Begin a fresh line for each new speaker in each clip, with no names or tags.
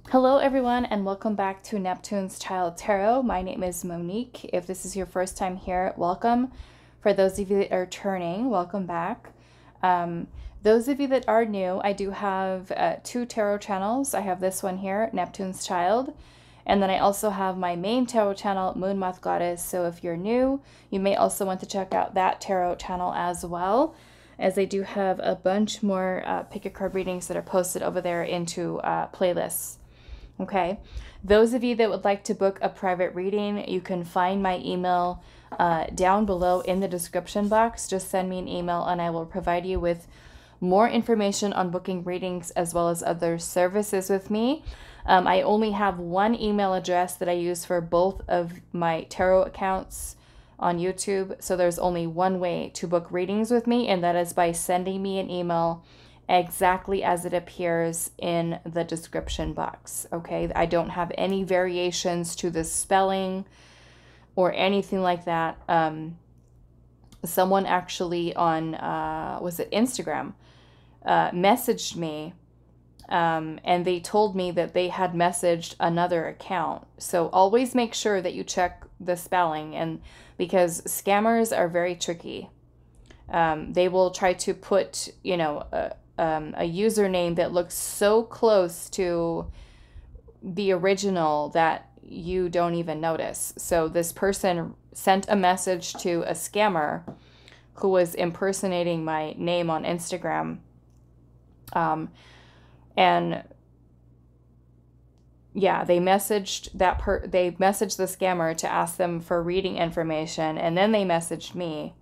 Hello everyone and welcome back to Neptune's Child Tarot. My name is Monique. If this is your first time here, welcome. For those of you that are turning, welcome back. Those of you that are new, I do have two tarot channels. I have this one here, Neptune's Child, and then I also have my main tarot channel, Moon Moth Goddess. So if you're new, you may also want to check out that tarot channel as well, as I do have a bunch more pick a card readings that are posted over there into playlists. Okay, those of you that would like to book a private reading, you can find my email down below in the description box. Just send me an email and I will provide you with more information on booking readings as well as other services with me. I only have one email address that I use for both of my tarot accounts on YouTube. So there's only one way to book readings with me, and that is by sending me an email exactly as it appears in the description box. Okay, I don't have any variations to the spelling or anything like that. Someone actually on was it Instagram messaged me and they told me that they had messaged another account. So always make sure that you check the spelling, and because scammers are very tricky. They will try to put, you know, a username that looks so close to the original that you don't even notice. So this person sent a message to a scammer who was impersonating my name on Instagram. And yeah, they messaged they messaged the scammer to ask them for reading information, and then they messaged me.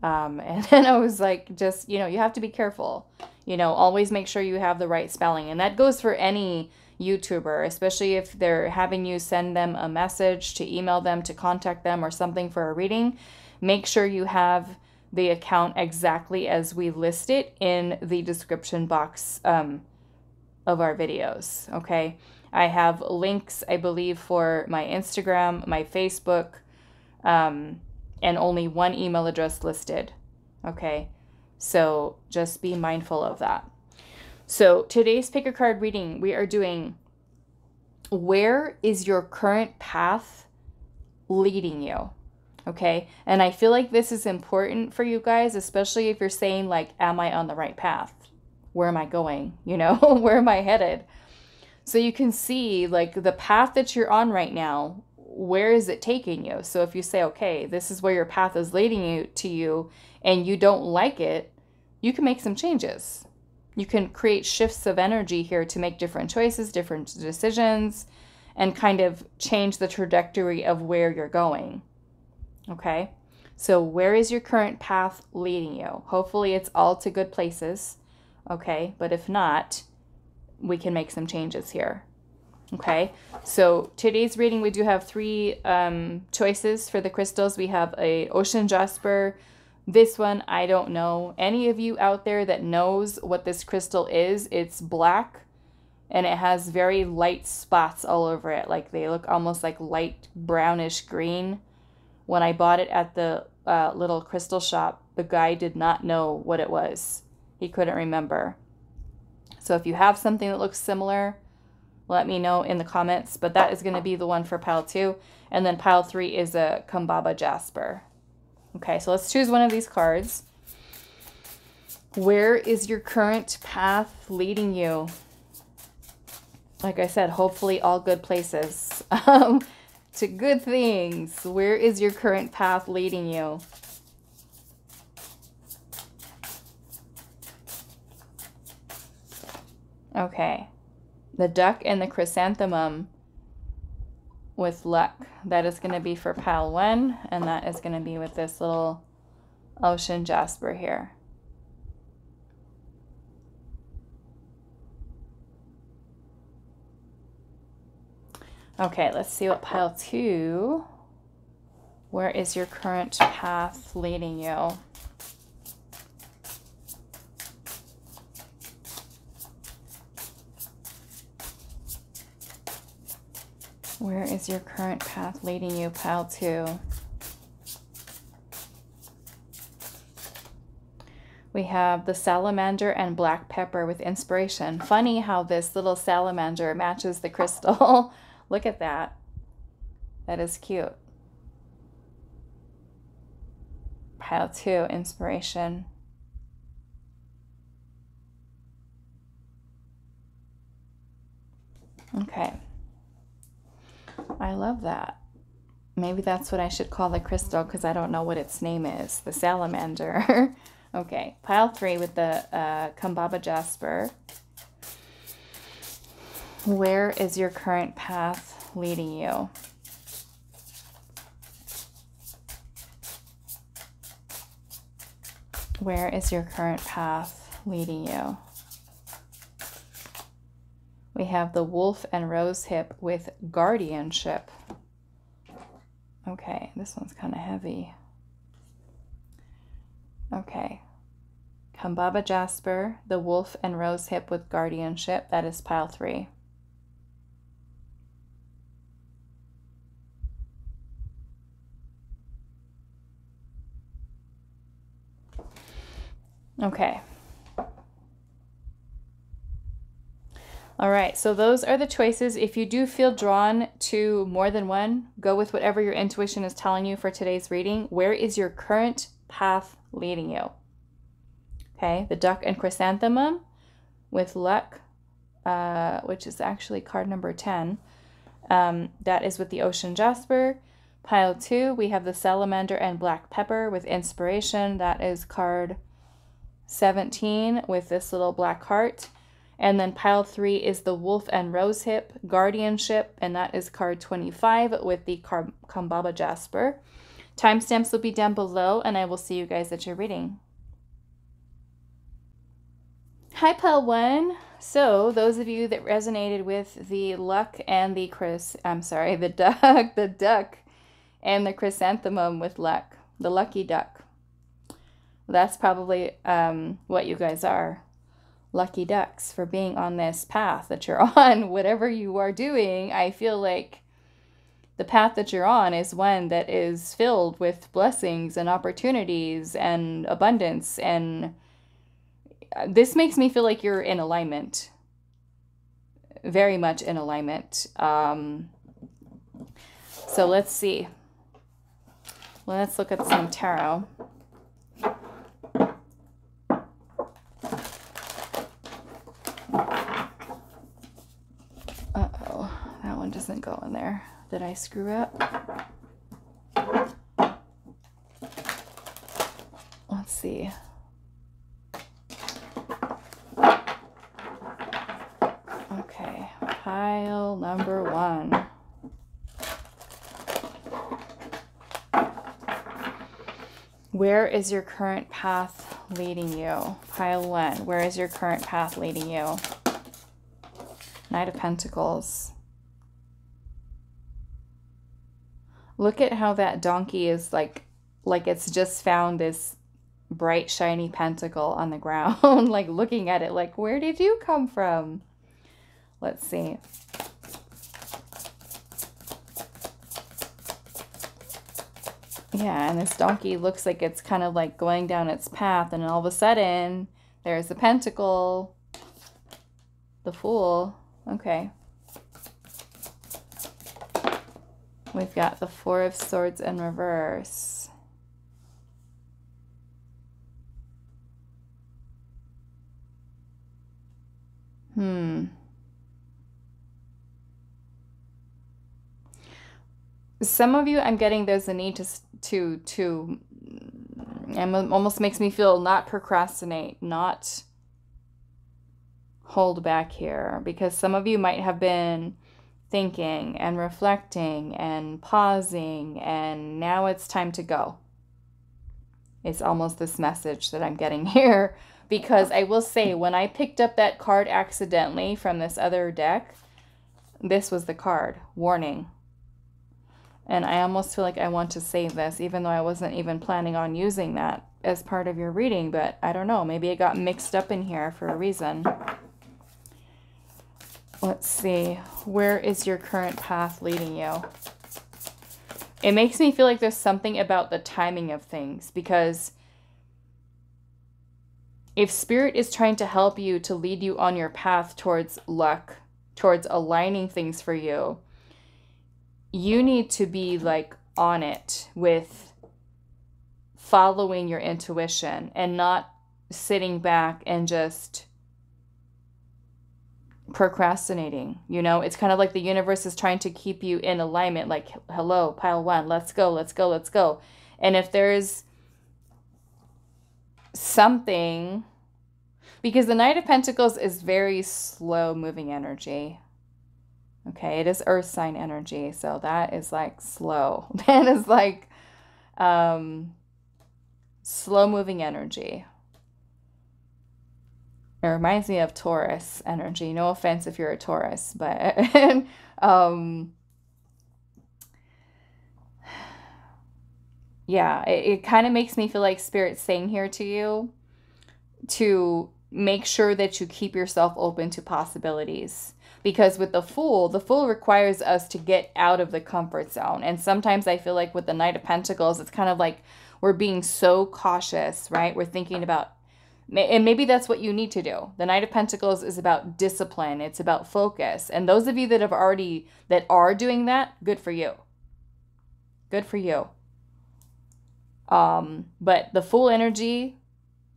And then I was like, just, you know, you have to be careful, you know, always make sure you have the right spelling. And that goes for any YouTuber, especially if they're having you send them a message, to email them, to contact them or something for a reading. Make sure you have the account exactly as we list it in the description box of our videos. Okay. I have links, I believe, for my Instagram, my Facebook, and only one email address listed. Okay, so just be mindful of that. So today's pick a card reading, we are doing, where is your current path leading you? Okay, and I feel like this is important for you guys, especially if you're saying like, am I on the right path? Where am I going? You know, where am I headed? So you can see like the path that you're on right now, where is it taking you? So if you say, okay, this is where your path is leading you to, and you don't like it, you can make some changes. You can create shifts of energy here to make different choices, different decisions, and kind of change the trajectory of where you're going. Okay, so where is your current path leading you? Hopefully it's all to good places. Okay, but if not, we can make some changes here. Okay, so today's reading, we do have three choices for the crystals. We have a ocean jasper. This one, I don't know. Any of you out there that knows what this crystal is, it's black and it has very light spots all over it. Like they look almost like light brownish green. When I bought it at the little crystal shop, the guy did not know what it was. He couldn't remember. So if you have something that looks similar, let me know in the comments, but that is going to be the one for pile 2. And then pile 3 is a Kambaba Jasper. Okay, so let's choose one of these cards. Where is your current path leading you? Like I said, hopefully all good places. To good things. Where is your current path leading you? Okay. The duck and the chrysanthemum with luck. That is going to be for pile 1, and that is going to be with this little ocean jasper here. Okay, let's see what pile 2. Where is your current path leading you? Where is your current path leading you, pile 2? We have the salamander and black pepper with inspiration. Funny how this little salamander matches the crystal. Look at that. That is cute. Pile 2, inspiration. Okay. I love that. Maybe that's what I should call the crystal because I don't know what its name is. The salamander. Okay. Pile 3 with the Kambaba Jasper. Where is your current path leading you? Where is your current path leading you? We have the wolf and rose hip with guardianship. Okay, this one's kind of heavy. Okay. Kambaba Jasper, the wolf and rose hip with guardianship. That is pile 3. Okay. All right, so those are the choices. If you do feel drawn to more than one, go with whatever your intuition is telling you for today's reading. Where is your current path leading you? Okay, the duck and chrysanthemum with luck, which is actually card number 10. That is with the ocean jasper. Pile 2, we have the salamander and black pepper with inspiration. That is card 17 with this little black heart. And then pile 3 is the wolf and rose hip guardianship, and that is card 25 with the Kambaba Jasper. Timestamps will be down below, and I will see you guys at your reading. Hi, pile 1. So those of you that resonated with the luck and the duck and the chrysanthemum with luck, the lucky duck. That's probably what you guys are. Lucky ducks for being on this path that you're on. Whatever you are doing, I feel like the path that you're on is one that is filled with blessings and opportunities and abundance. And this makes me feel like you're in alignment. Very much in alignment. So let's see. Let's look at some tarot. Uh-oh, that one doesn't go in there. Did I screw up? Let's see. Okay, pile number 1. Where is your current path leading you? Pile 1, where is your current path leading you? Knight of Pentacles. Look at how that donkey is like it's just found this bright, shiny pentacle on the ground. Like looking at it like, where did you come from? Let's see. Yeah, and this donkey looks like it's kind of like going down its path, and all of a sudden, there's the pentacle. The Fool. Okay. We've got the 4 of Swords in reverse. Some of you, I'm getting there's a need to almost makes me feel not procrastinate, not hold back here, because some of you might have been thinking and reflecting and pausing, and now it's time to go. It's almost this message that I'm getting here, because I will say, when I picked up that card accidentally from this other deck, this was the card, warning. And I almost feel like I want to save this, even though I wasn't even planning on using that as part of your reading, but I don't know, maybe it got mixed up in here for a reason. Let's see, where is your current path leading you? It makes me feel like there's something about the timing of things, because if Spirit is trying to help you to lead you on your path towards luck, towards aligning things for you, you need to be like on it with following your intuition and not sitting back and just procrastinating. You know, it's kind of like the universe is trying to keep you in alignment, like, hello, pile one, let's go, let's go, let's go. And if there's something, because the Knight of Pentacles is very slow moving energy. Okay, it is earth sign energy, so that is like slow. That is like slow moving energy. It reminds me of Taurus energy. No offense if you're a Taurus, but yeah, it kind of makes me feel like Spirit's saying here to you to make sure that you keep yourself open to possibilities. Because with the Fool requires us to get out of the comfort zone. And sometimes I feel like with the Knight of Pentacles, it's kind of like we're being so cautious, right? We're thinking about, and maybe that's what you need to do. The Knight of Pentacles is about discipline. It's about focus. And those of you that are doing that, good for you. Good for you. But the Fool energy,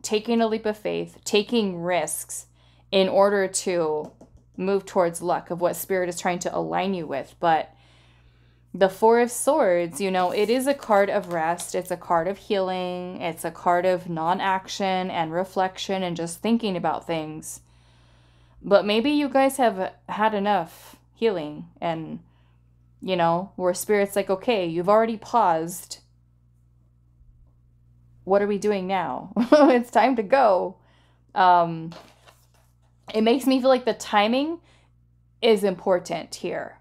taking a leap of faith, taking risks in order to move towards luck of what Spirit is trying to align you with. But the Four of Swords, you know, it is a card of rest. It's a card of healing. It's a card of non-action and reflection and just thinking about things. But maybe you guys have had enough healing and, you know, where Spirit's like, okay, you've already paused. What are we doing now? It's time to go. It makes me feel like the timing is important here.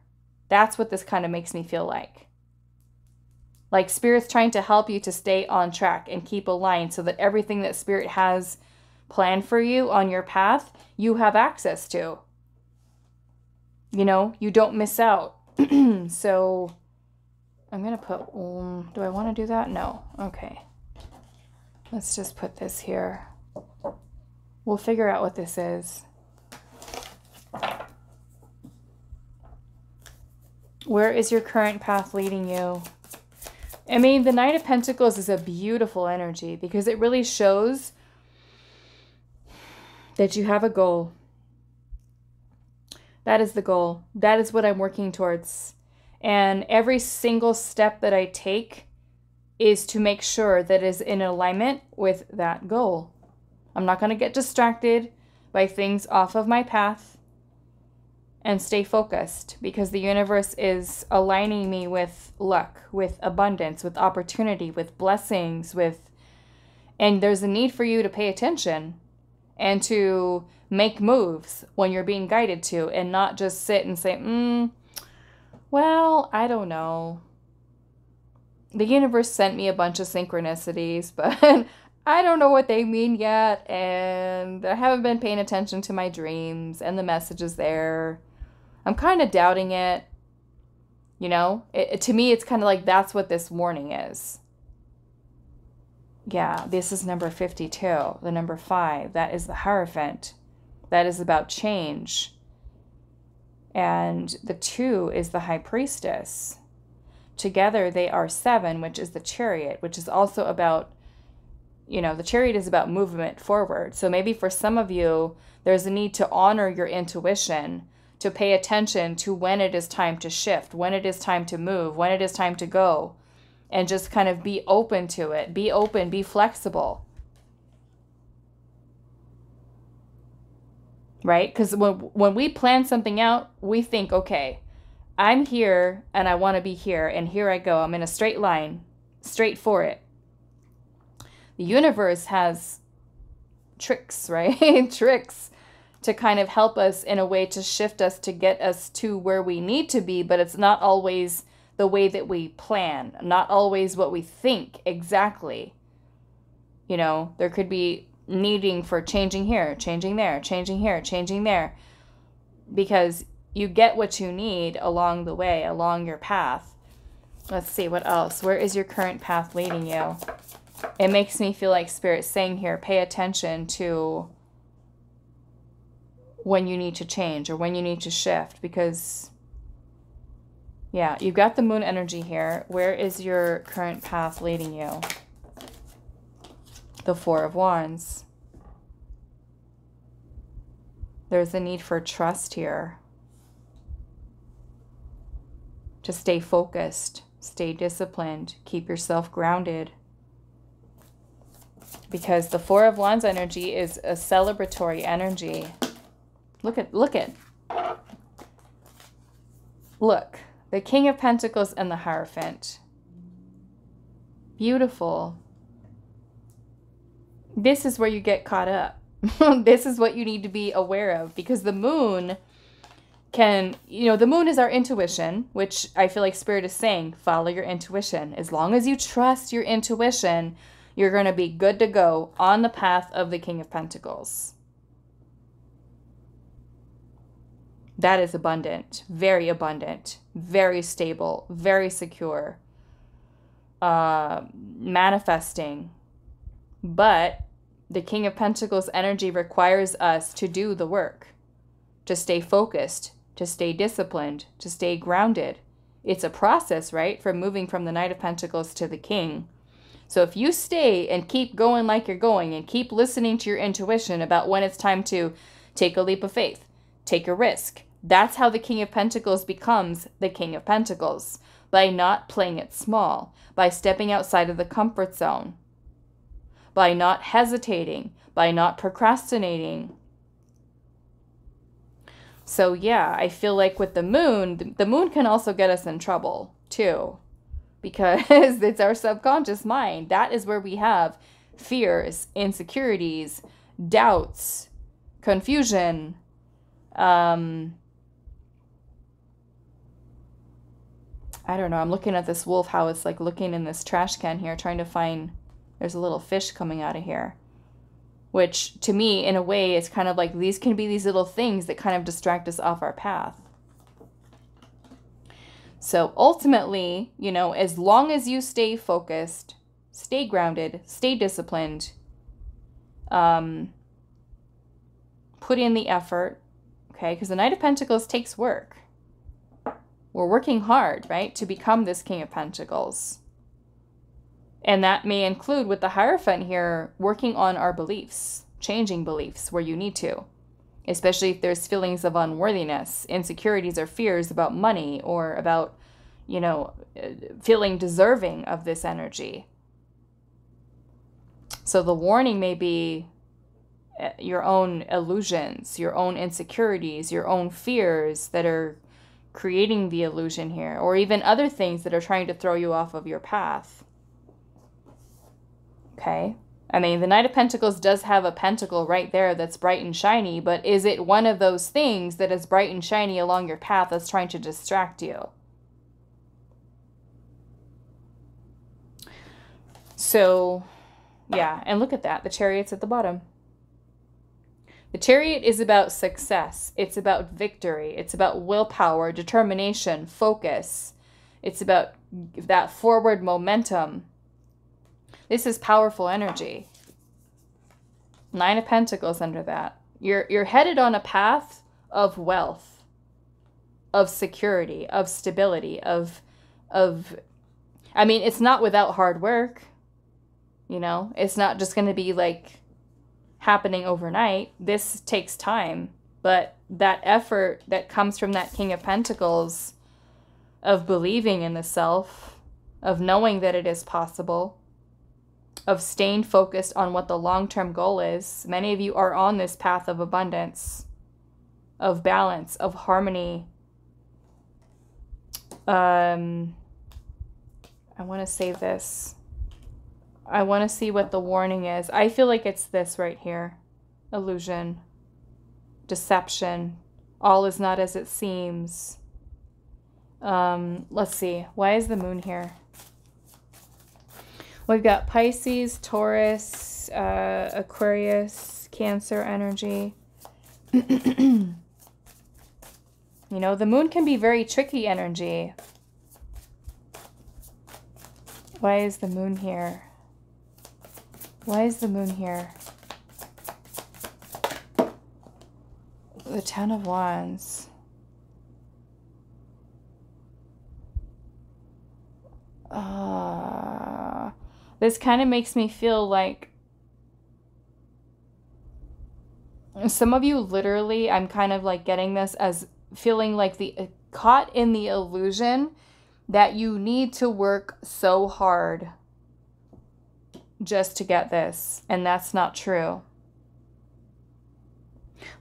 That's what this kind of makes me feel like. Like Spirit's trying to help you to stay on track and keep aligned so that everything that Spirit has planned for you on your path, you have access to. You know, you don't miss out. So I'm going to put, do I want to do that? No. Okay. Let's just put this here. We'll figure out what this is. Where is your current path leading you? I mean, the Knight of Pentacles is a beautiful energy because it really shows that you have a goal. That is the goal. That is what I'm working towards. And every single step that I take is to make sure that it is in alignment with that goal. I'm not going to get distracted by things off of my path and stay focused because the universe is aligning me with luck, with abundance, with opportunity, with blessings, and there's a need for you to pay attention and to make moves when you're being guided to and not just sit and say, well, I don't know. The universe sent me a bunch of synchronicities, but I don't know what they mean yet, and I haven't been paying attention to my dreams and the messages there. I'm kind of doubting it. You know, to me, it's kind of like that's what this warning is. Yeah, this is number 52, the number 5. That is the Hierophant. That is about change. And the 2 is the High Priestess. Together, they are 7, which is the Chariot, which is also about, you know, the Chariot is about movement forward. So maybe for some of you, there's a need to honor your intuition, to pay attention to when it is time to shift, when it is time to move, when it is time to go, and just kind of be open to it. Be open, be flexible. Right? Because when we plan something out, we think, okay, I'm here and I want to be here, and here I go. I'm in a straight line, straight for it. The universe has tricks, right? Tricks to kind of help us in a way to shift us to get us to where we need to be, but it's not always the way that we plan, not always what we think exactly. You know, there could be needing for changing here, changing there, changing here, changing there, because you get what you need along the way, along your path. Let's see what else. Where is your current path leading you? it makes me feel like Spirit's saying here, pay attention to when you need to change or when you need to shift, because, yeah, you've got the moon energy here. Where is your current path leading you? The Four of Wands. There's a need for trust here. To stay focused, stay disciplined, keep yourself grounded. Because the Four of Wands energy is a celebratory energy. Look. Look, the King of Pentacles and the Hierophant. Beautiful. This is where you get caught up. This is what you need to be aware of, because the moon can, the moon is our intuition, which I feel like Spirit is saying, follow your intuition. As long as you trust your intuition, you're going to be good to go on the path of the King of Pentacles. That is abundant, very stable, very secure, manifesting. But the King of Pentacles energy requires us to do the work, to stay focused, to stay disciplined, to stay grounded. It's a process, right? From moving from the Knight of Pentacles to the King. So if you stay and keep going like you're going and keep listening to your intuition about when it's time to take a leap of faith, take a risk, that's how the King of Pentacles becomes the King of Pentacles. By not playing it small, by stepping outside of the comfort zone, by not hesitating, by not procrastinating. So yeah, I feel like with the moon can also get us in trouble too, because it's our subconscious mind. That is where we have fears, insecurities, doubts, confusion. I don't know. I'm looking at this wolf, how it's like looking in this trash can here, trying to find, there's a little fish coming out of here. Which, to me, in a way, is kind of like these can be these little things that kind of distract us off our path. So ultimately, as long as you stay focused, stay grounded, stay disciplined, put in the effort, okay? Because the Knight of Pentacles takes work. We're working hard, right, to become this King of Pentacles. And that may include, with the Hierophant here, working on our beliefs, changing beliefs where you need to, especially if there's feelings of unworthiness, insecurities or fears about money or about, feeling deserving of this energy. So the warning may be your own illusions, your own insecurities, your own fears that are creating the illusion here, or even other things that are trying to throw you off of your path. Okay? I mean, the Knight of Pentacles does have a pentacle right there that's bright and shiny, but is it one of those things that is bright and shiny along your path that's trying to distract you? So, yeah, and look at that. The Chariot's at the bottom. The Chariot is about success. It's about victory. It's about willpower, determination, focus. It's about that forward momentum. This is powerful energy. Nine of Pentacles under that. You're headed on a path of wealth, of security, of stability, I mean, it's not without hard work. It's not just going to be like happening overnight. This takes time, but that effort that comes from that King of Pentacles, of believing in the self, of knowing that it is possible, of staying focused on what the long-term goal is. Many of you are on this path of abundance, of balance, of harmony. I want to save this. I want to see what the warning is. I feel like it's this right here. Illusion. Deception. All is not as it seems. Let's see. Why is the moon here? We've got Pisces, Taurus, Aquarius, Cancer energy. The moon can be very tricky energy. Why is the moon here? Why is the moon here? The Ten of Wands. This kind of makes me feel like some of you literally, I'm kind of like getting this as feeling like caught in the illusion that you need to work so hard just to get this. And that's not true.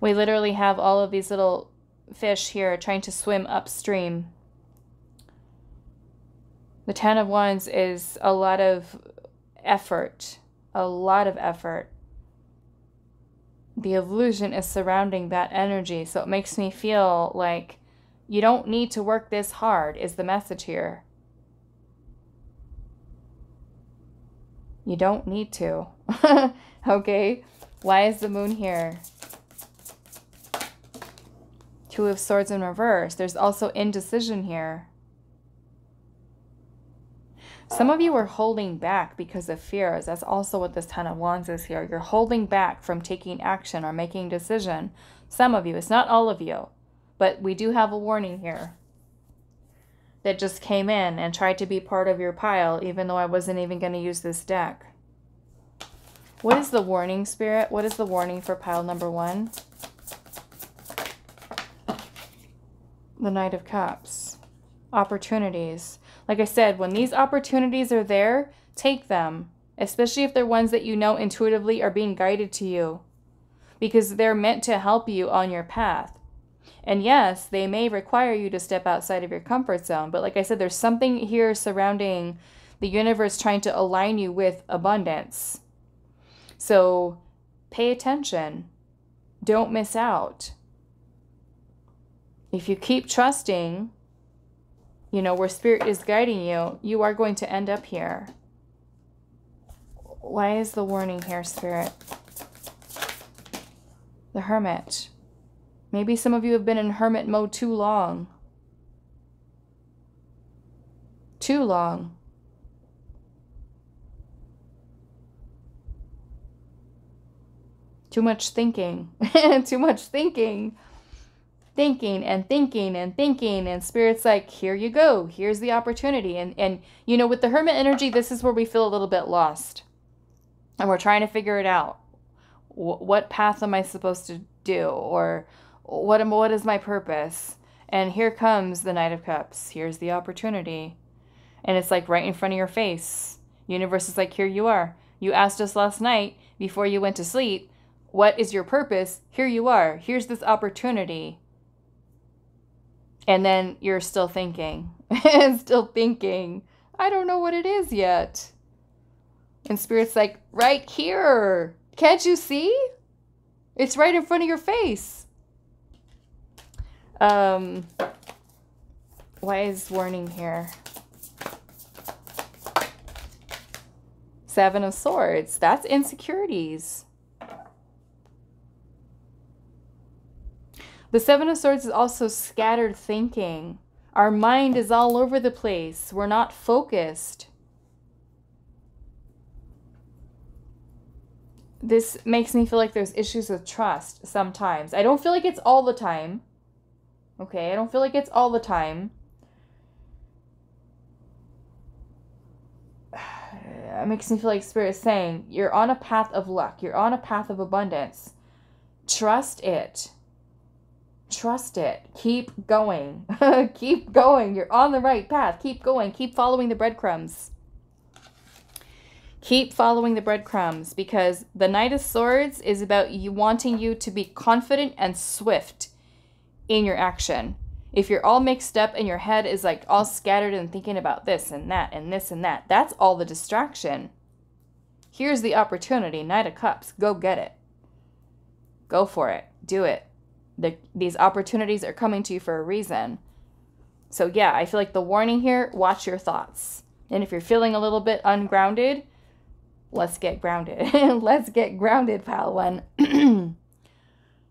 We literally have all of these little fish here trying to swim upstream. The Ten of Wands is a lot of effort. A lot of effort. The illusion is surrounding that energy. So it makes me feel like you don't need to work this hard is the message here. You don't need to. Okay. Why is the moon here? Two of Swords in reverse. There's also indecision here. Some of you are holding back because of fears. That's also what this Ten of Wands is here. You're holding back from taking action or making decision. Some of you. It's not all of you. But we do have a warning here that just came in and tried to be part of your pile, even though I wasn't even going to use this deck. What is the warning, Spirit? What is the warning for pile number 1? The Knight of Cups. Opportunities. Like I said, when these opportunities are there, take them. Especially if they're ones that you know intuitively are being guided to you. Because they're meant to help you on your path. And yes, they may require you to step outside of your comfort zone. But like I said, there's something here surrounding the universe trying to align you with abundance. So pay attention. Don't miss out. If you keep trusting, you know, where Spirit is guiding you, you are going to end up here. Why is the warning here, Spirit? The Hermit. Maybe some of you have been in hermit mode too long. Too long. Too much thinking. Too much thinking. Thinking and thinking and thinking. And Spirit's like, here you go. Here's the opportunity. And you know, with the Hermit energy, this is where we feel a little bit lost. And we're trying to figure it out. What path am I supposed to do? Or what is my purpose? And here comes the Knight of Cups. Here's the opportunity. And it's like right in front of your face. Universe is like, here you are. You asked us last night before you went to sleep, what is your purpose? Here you are. Here's this opportunity. And then you're still thinking. And still thinking. I don't know what it is yet. And Spirit's like, right here. Can't you see? It's right in front of your face. Why is warning here? Seven of Swords. That's insecurities. The Seven of Swords is also scattered thinking. Our mind is all over the place. We're not focused. This makes me feel like there's issues with trust sometimes. I don't feel like it's all the time. Okay, I don't feel like it's all the time. It makes me feel like Spirit is saying, you're on a path of luck. You're on a path of abundance. Trust it. Trust it. Keep going. Keep going. You're on the right path. Keep going. Keep following the breadcrumbs. Keep following the breadcrumbs, because the Knight of Swords is about you wanting you to be confident and swift in your action. If you're all mixed up and your head is like all scattered and thinking about this and that and this and that, that's all the distraction. Here's the opportunity. Knight of Cups. Go get it. Go for it. Do it. These opportunities are coming to you for a reason. So yeah, I feel like the warning here, watch your thoughts. And if you're feeling a little bit ungrounded, let's get grounded. Let's get grounded, pal one.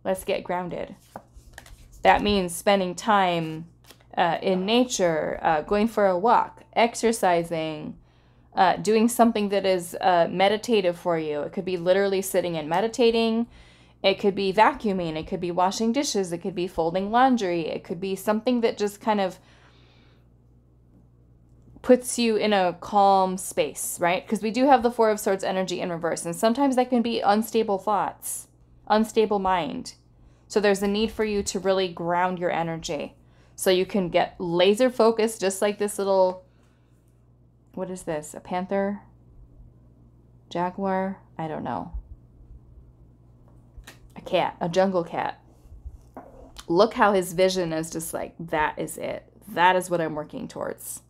Let's get grounded. That means spending time in nature, going for a walk, exercising, doing something that is meditative for you. It could be literally sitting and meditating. It could be vacuuming. It could be washing dishes. It could be folding laundry. It could be something that just kind of puts you in a calm space, right? Because we do have the Four of Swords energy in reverse. And sometimes that can be unstable thoughts, unstable mind. So there's a need for you to really ground your energy so you can get laser focused, just like this little, what is this? A panther? Jaguar? I don't know. A cat, a jungle cat. Look how his vision is just like, that is it. That is what I'm working towards.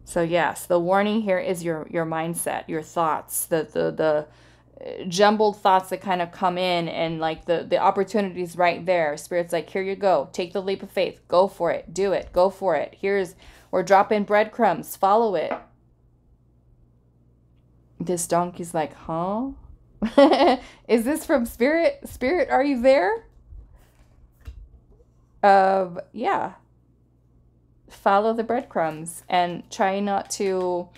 So yes, the warning here is your mindset, your thoughts, the jumbled thoughts that kind of come in, and like the opportunities right there. Spirit's like, here you go. Take the leap of faith. Go for it. Do it. Go for it. We're dropping breadcrumbs. Follow it. This donkey's like, huh? Is this from Spirit? Spirit, are you there? Yeah. Follow the breadcrumbs and try not to,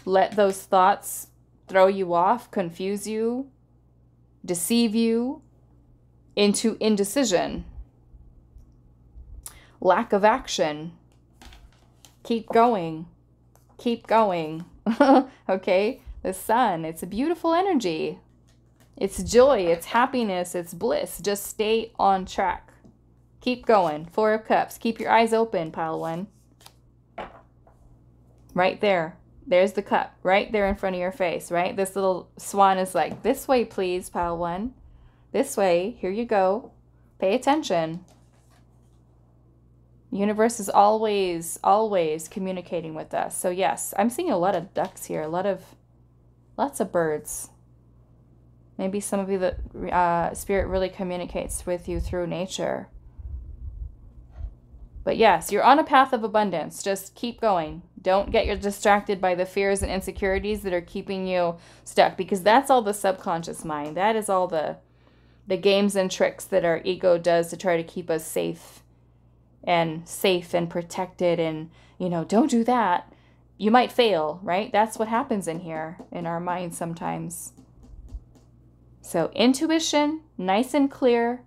let those thoughts throw you off, confuse you, deceive you into indecision, lack of action. Keep going. Keep going. Okay? The sun, it's a beautiful energy. It's joy, it's happiness, it's bliss. Just stay on track. Keep going. Four of Cups. Keep your eyes open, pile one. Right there. There's the cup. Right there in front of your face, right? This little swan is like, this way, please, pile one. This way. Here you go. Pay attention. The universe is always, always communicating with us. So yes, I'm seeing a lot of ducks here. Lots of birds. Maybe some of you that Spirit really communicates with you through nature. But yes, you're on a path of abundance. Just keep going. Don't get distracted by the fears and insecurities that are keeping you stuck, because that's all the subconscious mind. That is all the games and tricks that our ego does to try to keep us safe and protected, and, don't do that. You might fail, right? That's what happens in here, in our minds sometimes. So intuition, nice and clear.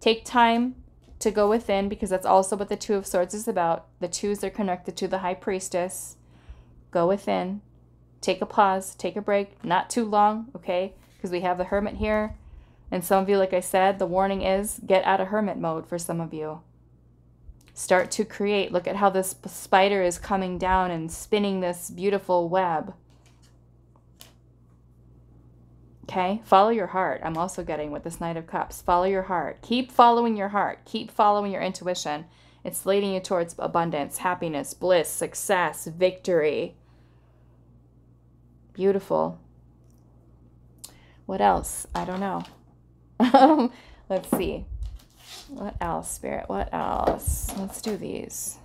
Take time to go within, because that's also what the Two of Swords is about. The twos are connected to the High Priestess. Go within. Take a pause. Take a break. Not too long, okay? Because we have the Hermit here. And some of you, like I said, the warning is get out of Hermit mode for some of you. Start to create. Look at how this spider is coming down and spinning this beautiful web. Okay, follow your heart. I'm also getting with this Knight of Cups. Follow your heart. Keep following your heart. Keep following your intuition. It's leading you towards abundance, happiness, bliss, success, victory. Beautiful. What else? I don't know. Let's see. What else, Spirit? What else? Let's do these.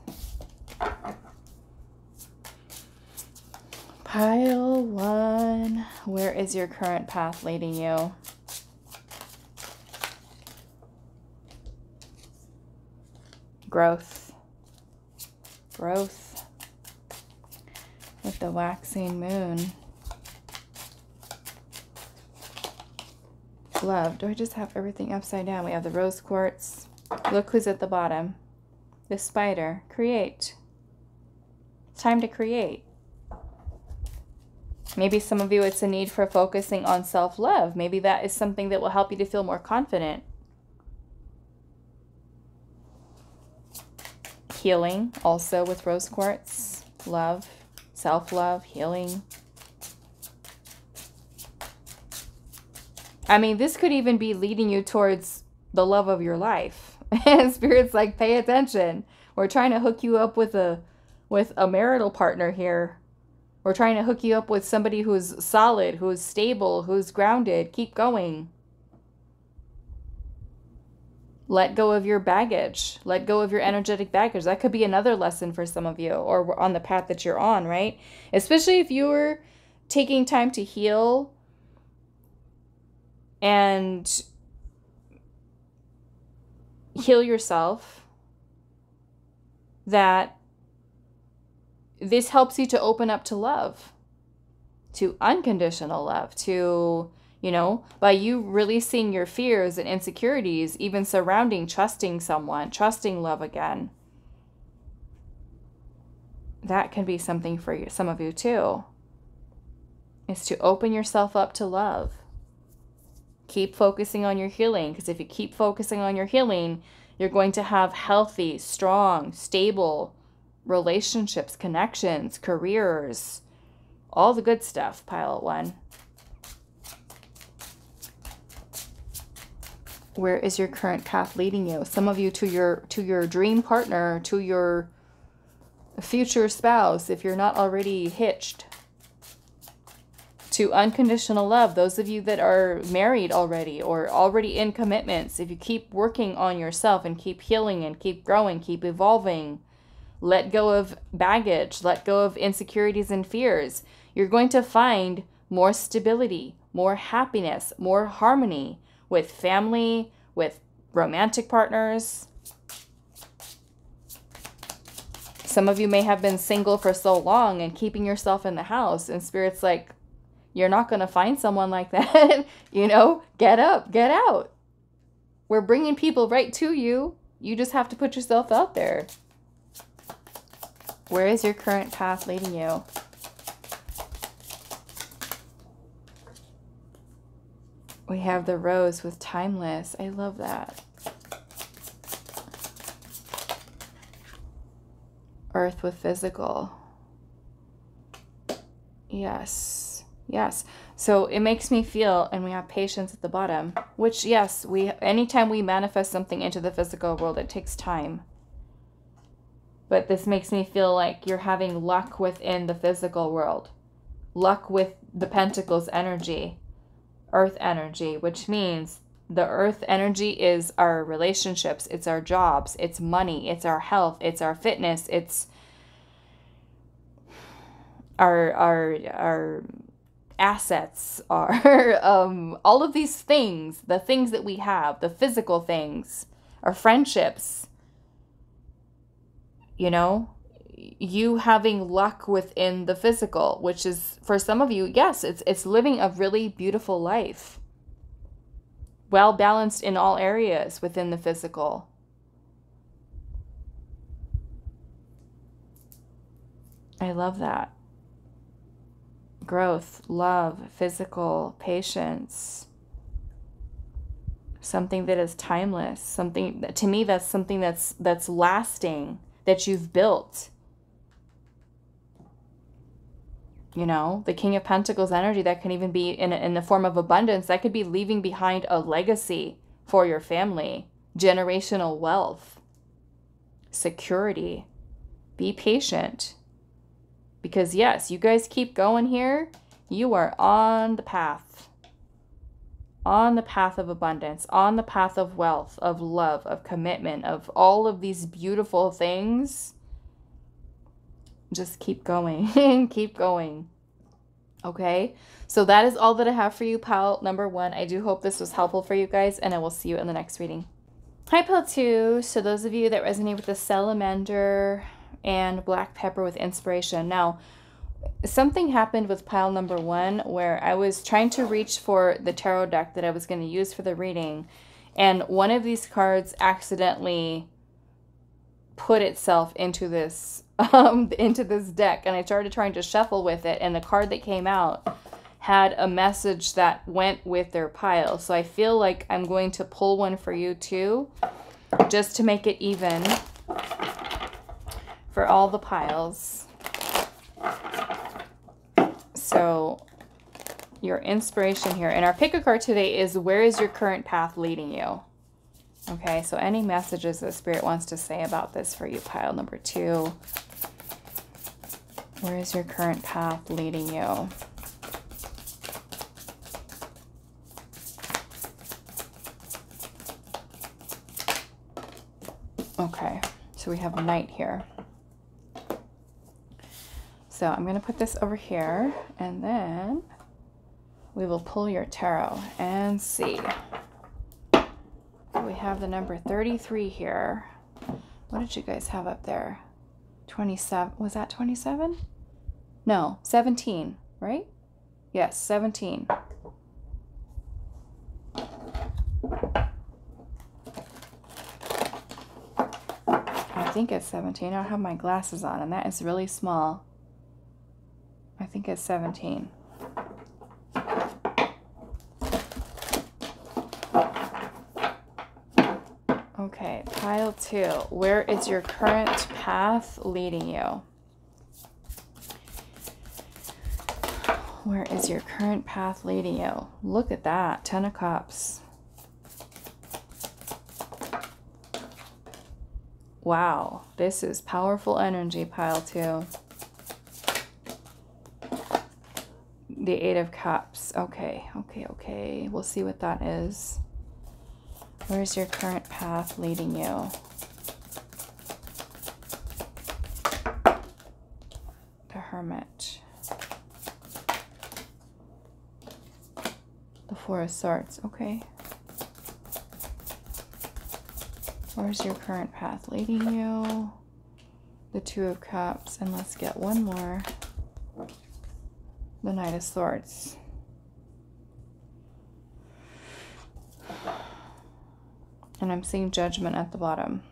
Pile one. Where is your current path leading you? Growth. Growth. With the waxing moon. Love. Do I just have everything upside down? We have the rose quartz. Look who's at the bottom. The spider. Create. It's time to create. Maybe some of you, it's a need for focusing on self-love. Maybe that is something that will help you to feel more confident. Healing, also with rose quartz. Love, self-love, healing. I mean, this could even be leading you towards the love of your life. And Spirit's like, pay attention. We're trying to hook you up with a marital partner here. We're trying to hook you up with somebody who's solid, who's stable, who's grounded. Keep going. Let go of your baggage. Let go of your energetic baggage. That could be another lesson for some of you, or on the path that you're on, right? Especially if you're taking time to heal and heal yourself, that this helps you to open up to love, to unconditional love, to, you know, by you releasing your fears and insecurities, even surrounding, trusting someone, trusting love again. That can be something for you, some of you too, is to open yourself up to love. Keep focusing on your healing, because if you keep focusing on your healing, you're going to have healthy, strong, stable relationships, connections, careers, all the good stuff, pile 1. Where is your current path leading you? Some of you to your dream partner, to your future spouse, if you're not already hitched. To unconditional love, those of you that are married already or already in commitments, if you keep working on yourself and keep healing and keep growing, keep evolving, let go of baggage, let go of insecurities and fears, you're going to find more stability, more happiness, more harmony with family, with romantic partners. Some of you may have been single for so long and keeping yourself in the house, and Spirit's like, you're not going to find someone like that. You know, get up, get out. We're bringing people right to you. You just have to put yourself out there. Where is your current path leading you? We have the rose with timeless. I love that. Earth with physical. Yes. Yes. So it makes me feel, and we have patience at the bottom, which, yes, anytime we manifest something into the physical world, it takes time. But this makes me feel like you're having luck within the physical world. Luck with the Pentacles energy, Earth energy, which means the Earth energy is our relationships, it's our jobs, it's money, it's our health, it's our fitness, it's our assets, are all of these things, the things that we have, the physical things, our friendships, you know, you having luck within the physical, which is, for some of you, yes, it's living a really beautiful life, well balanced in all areas within the physical. I love that. Growth, love, physical, patience, something that is timeless, something that, to me, that's something that's lasting, that you've built. You know, the King of Pentacles energy, that can even be in the form of abundance. That could be leaving behind a legacy for your family, generational wealth, security. Be patient. Because yes, you guys keep going here. You are on the path. On the path of abundance. On the path of wealth, of love, of commitment, of all of these beautiful things. Just keep going. Keep going. Okay? So that is all that I have for you, pile number 1. I do hope this was helpful for you guys, and I will see you in the next reading. Hi, pile 2. So those of you that resonate with the salamander and black pepper with inspiration. Now, something happened with pile number 1 where I was trying to reach for the tarot deck that I was going to use for the reading, and one of these cards accidentally put itself into this deck, and I started trying to shuffle with it, and the card that came out had a message that went with their pile. So I feel like I'm going to pull one for you too, just to make it even for all the piles. So your inspiration here, and our pick a card today is, where is your current path leading you? Okay, so any messages that Spirit wants to say about this for you, pile number 2. Where is your current path leading you? Okay, so we have Knight here. So I'm going to put this over here, and then we will pull your tarot and see. We have the number 33 here. What did you guys have up there? 27. Was that 27? No, 17, right? Yes, 17. I think it's 17. I don't have my glasses on, and that is really small. I think it's 17. Okay, pile 2. Where is your current path leading you? Where is your current path leading you? Look at that. 10 of Cups. Wow, this is powerful energy, pile 2. The 8 of Cups. Okay. We'll see what that is. Where's your current path leading you? The Hermit. The 4 of Swords. Okay. Where's your current path leading you? The 2 of Cups. And let's get one more. The Knight of Swords. And I'm seeing Judgment at the bottom.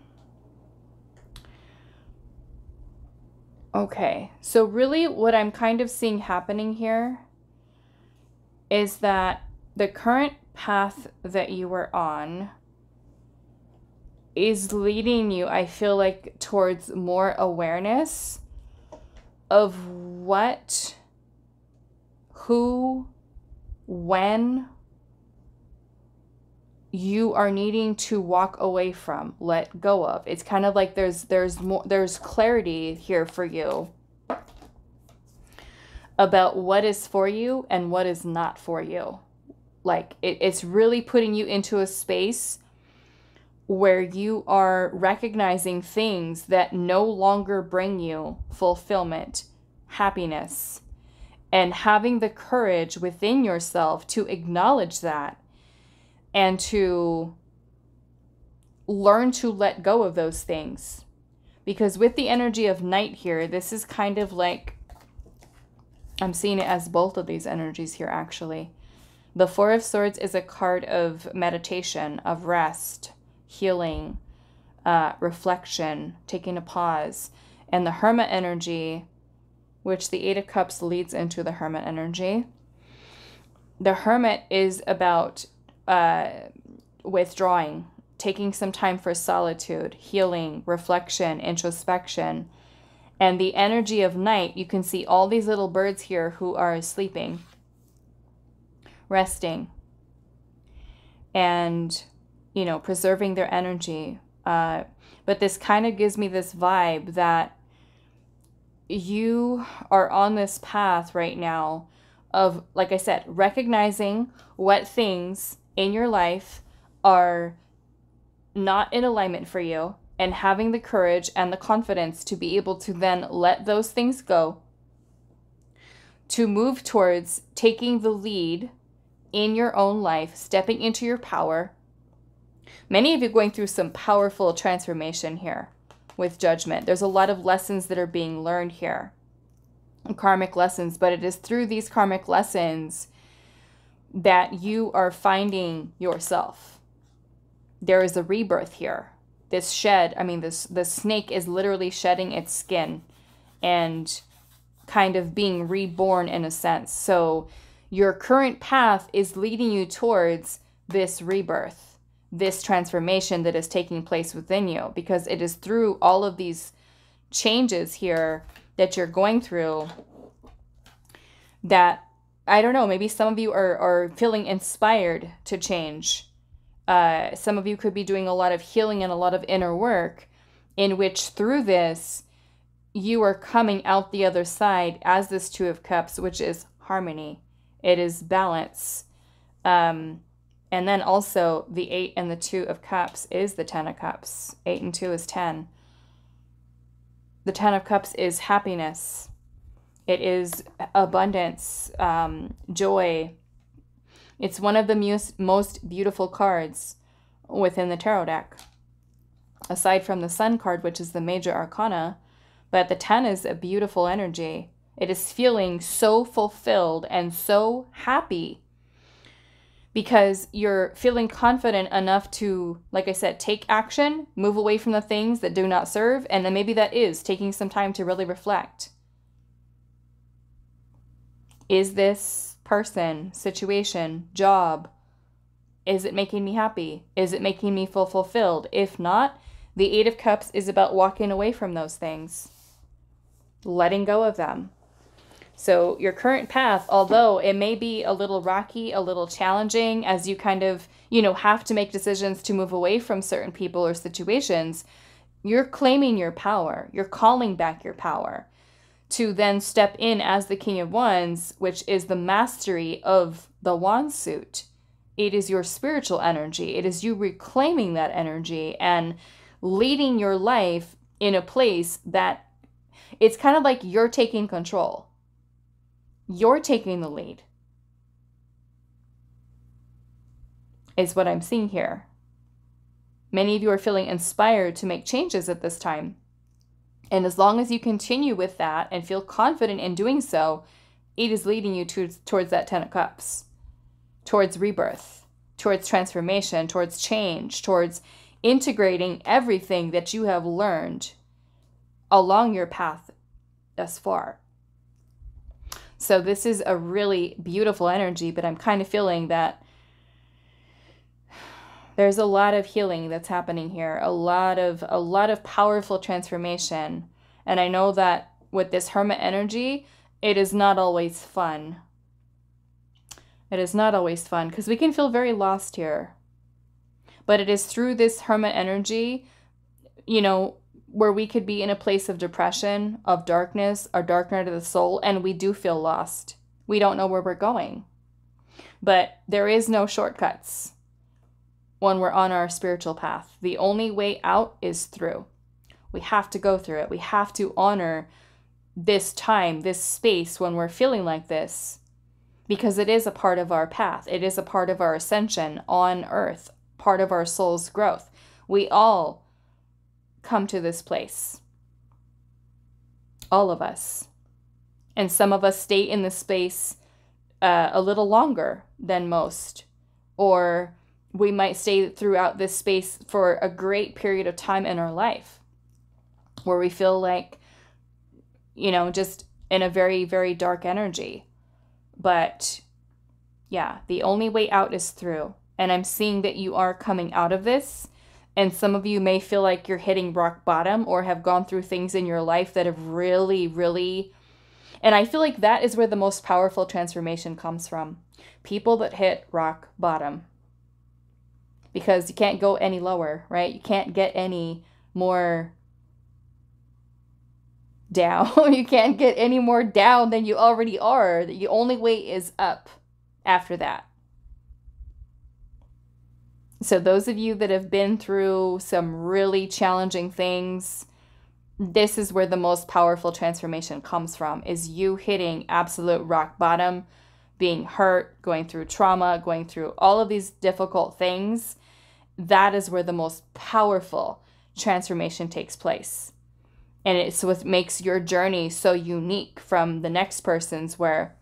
Okay, so really what I'm kind of seeing happening here is that the current path that you were on is leading you, I feel like, towards more awareness of what, who, when you are needing to walk away from, let go of. It's kind of like there's clarity here for you about what is for you and what is not for you. Like it's really putting you into a space where you are recognizing things that no longer bring you fulfillment, happiness, and having the courage within yourself to acknowledge that and to learn to let go of those things. Because with the energy of Knight here, this is kind of like, I'm seeing it as both of these energies here, actually. The 4 of Swords is a card of meditation, of rest, healing, reflection, taking a pause. And the Hermit energy, which the 8 of Cups leads into the Hermit energy. The Hermit is about withdrawing, taking some time for solitude, healing, reflection, introspection. And the energy of Knight, you can see all these little birds here who are sleeping, resting, and, you know, preserving their energy. But this kind of gives me this vibe that you are on this path right now of, like I said, recognizing what things in your life are not in alignment for you, and having the courage and the confidence to be able to then let those things go, to move towards taking the lead in your own life, stepping into your power. Many of you going through some powerful transformation here with Judgment. There's a lot of lessons that are being learned here, karmic lessons, but it is through these karmic lessons that you are finding yourself. There is a rebirth here. This shed, the snake is literally shedding its skin and kind of being reborn in a sense. So your current path is leading you towards this rebirth, this transformation that is taking place within you, because it is through all of these changes here that you're going through that, I don't know, maybe some of you are feeling inspired to change. Some of you could be doing a lot of healing and a lot of inner work, in which through this, you are coming out the other side as this 2 of Cups, which is harmony. It is balance. And then also the 8 and the 2 of Cups is the 10 of Cups. 8 and 2 is 10. The 10 of Cups is happiness. It is abundance, joy. It's one of the most beautiful cards within the tarot deck. Aside from the Sun card, which is the major arcana, But the 10 is a beautiful energy. It is feeling so fulfilled and so happy because you're feeling confident enough to, like I said, take action, move away from the things that do not serve, and then maybe that is taking some time to really reflect. Is this person, situation, job, is it making me happy? Is it making me feel fulfilled? If not, the 8 of Cups is about walking away from those things, letting go of them. So your current path, although it may be a little rocky, a little challenging as you kind of, have to make decisions to move away from certain people or situations, you're claiming your power. You're calling back your power to then step in as the King of Wands, which is the mastery of the wand suit. It is your spiritual energy. It is you reclaiming that energy and leading your life in a place that it's kind of like you're taking control. You're taking the lead, is what I'm seeing here. Many of you are feeling inspired to make changes at this time. And as long as you continue with that and feel confident in doing so, it is leading you towards that 10 of Cups, towards rebirth, towards transformation, towards change, towards integrating everything that you have learned along your path thus far. So this is a really beautiful energy, but I'm kind of feeling that there's a lot of healing that's happening here, a lot of powerful transformation. And I know that with this Hermit energy, it is not always fun. It is not always fun because we can feel very lost here. But it is through this Hermit energy, where we could be in a place of depression, of darkness, or dark night of the soul, and we do feel lost. We don't know where we're going. But there is no shortcuts when we're on our spiritual path. The only way out is through. We have to go through it. We have to honor this time, this space when we're feeling like this, because it is a part of our path. It is a part of our ascension on earth, part of our soul's growth. We all come to this place. All of us. And some of us stay in this space a little longer than most. Or we might stay throughout this space for a great period of time in our life, where we feel like, just in a very, very dark energy. But yeah, the only way out is through. And I'm seeing that you are coming out of this. And some of you may feel like you're hitting rock bottom or have gone through things in your life that have really, really... And I feel like that is where the most powerful transformation comes from. People that hit rock bottom. Because you can't go any lower, right? You can't get any more down. You can't get any more down than you already are. The only way is up after that. So those of you that have been through some really challenging things, this is where the most powerful transformation comes from, is you hitting absolute rock bottom, being hurt, going through trauma, going through all of these difficult things. That is where the most powerful transformation takes place. And it's what makes your journey so unique from the next person's, where,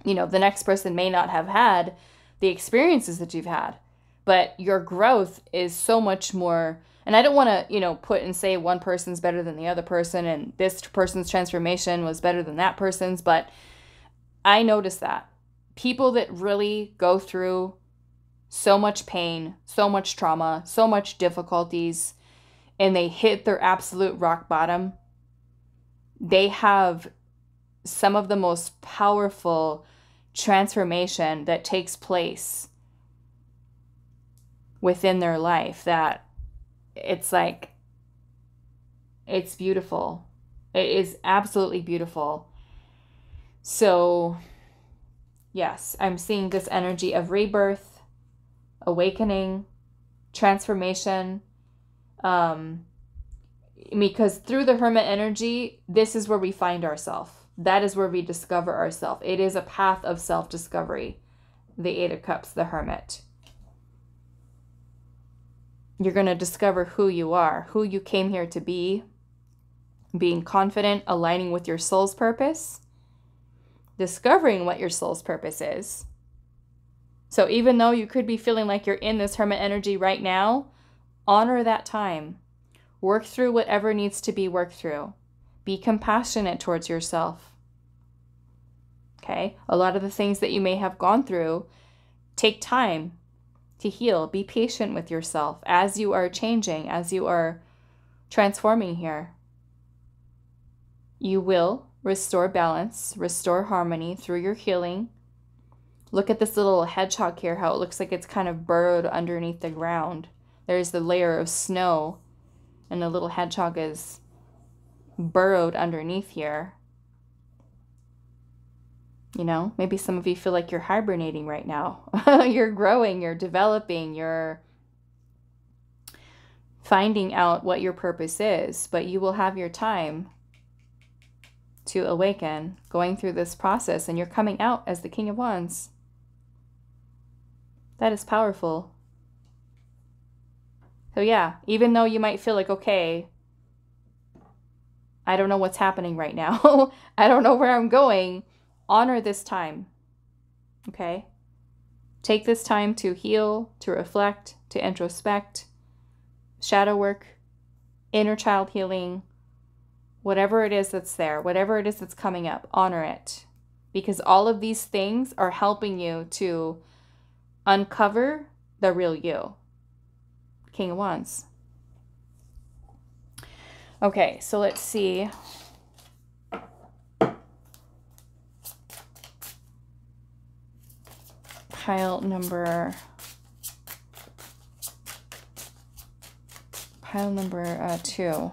the next person may not have had the experiences that you've had. But your growth is so much more, and I don't want to, put and say one person's better than the other person and this person's transformation was better than that person's, but I notice that people that really go through so much pain, so much trauma, so much difficulties, and they hit their absolute rock bottom, they have some of the most powerful transformation that takes place within their life, that it's like, it's beautiful. It is absolutely beautiful. So yes, I'm seeing this energy of rebirth, awakening, transformation, because through the Hermit energy, this is where we find ourselves. That is where we discover ourselves. It is a path of self-discovery. The 8 of Cups, the Hermit. You're going to discover who you are, who you came here to be, being confident, aligning with your soul's purpose, discovering what your soul's purpose is. So even though you could be feeling like you're in this hermit energy right now, honor that time. Work through whatever needs to be worked through. Be compassionate towards yourself. Okay? A lot of the things that you may have gone through take time to heal. Be patient with yourself as you are changing, as you are transforming here. You will restore balance, restore harmony through your healing. Look at this little hedgehog here, how it looks like it's kind of burrowed underneath the ground. There's the layer of snow, and the little hedgehog is burrowed underneath here. You know, maybe some of you feel like you're hibernating right now. You're growing, you're developing, you're finding out what your purpose is, but you will have your time to awaken going through this process, and you're coming out as the King of Wands. That is powerful. So yeah, even though you might feel like, okay, I don't know what's happening right now. I don't know where I'm going. Honor this time. Okay? Take this time to heal, to reflect, to introspect, shadow work, inner child healing, whatever it is that's there, whatever it is that's coming up, honor it. Because all of these things are helping you to uncover the real you. King of Wands. Okay, so let's see. Pile number 2.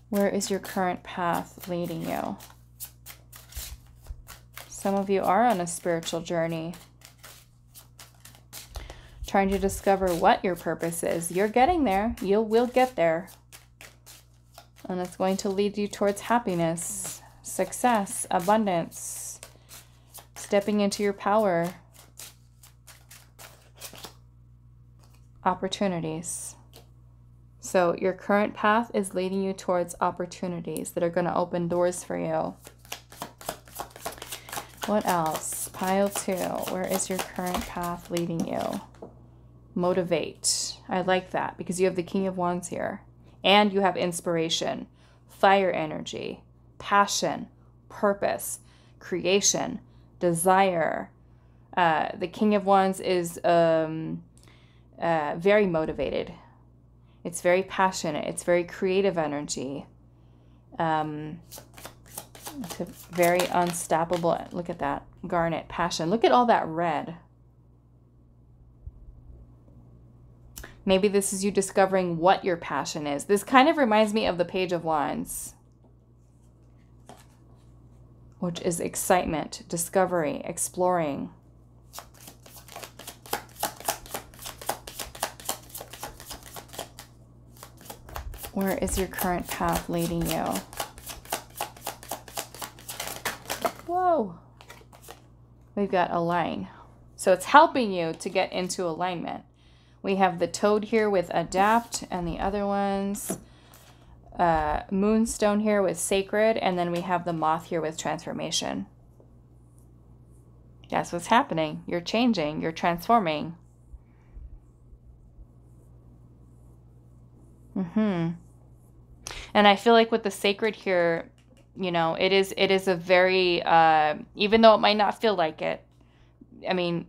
Where is your current path leading you? Some of you are on a spiritual journey, trying to discover what your purpose is. You're getting there. You will get there. And it's going to lead you towards happiness, success, abundance, stepping into your power, opportunities. So your current path is leading you towards opportunities that are going to open doors for you. What else? Pile 2. Where is your current path leading you? Motivate. I like that because you have the King of Wands here. And you have inspiration, fire energy, passion, purpose, creation, desire. The King of Wands is very motivated. It's very passionate. It's very creative energy. It's a very unstoppable. Look at that. Garnet, passion. Look at all that red. Maybe this is you discovering what your passion is. This kind of reminds me of the Page of Wands, which is excitement, discovery, exploring. Where is your current path leading you? Whoa. We've got align. So it's helping you to get into alignment. We have the toad here with adapt, and the other ones, moonstone here with sacred, and then we have the moth here with transformation. That's what's happening. You're changing. You're transforming. And I feel like with the sacred here, you know, it is a very, even though it might not feel like it, I mean,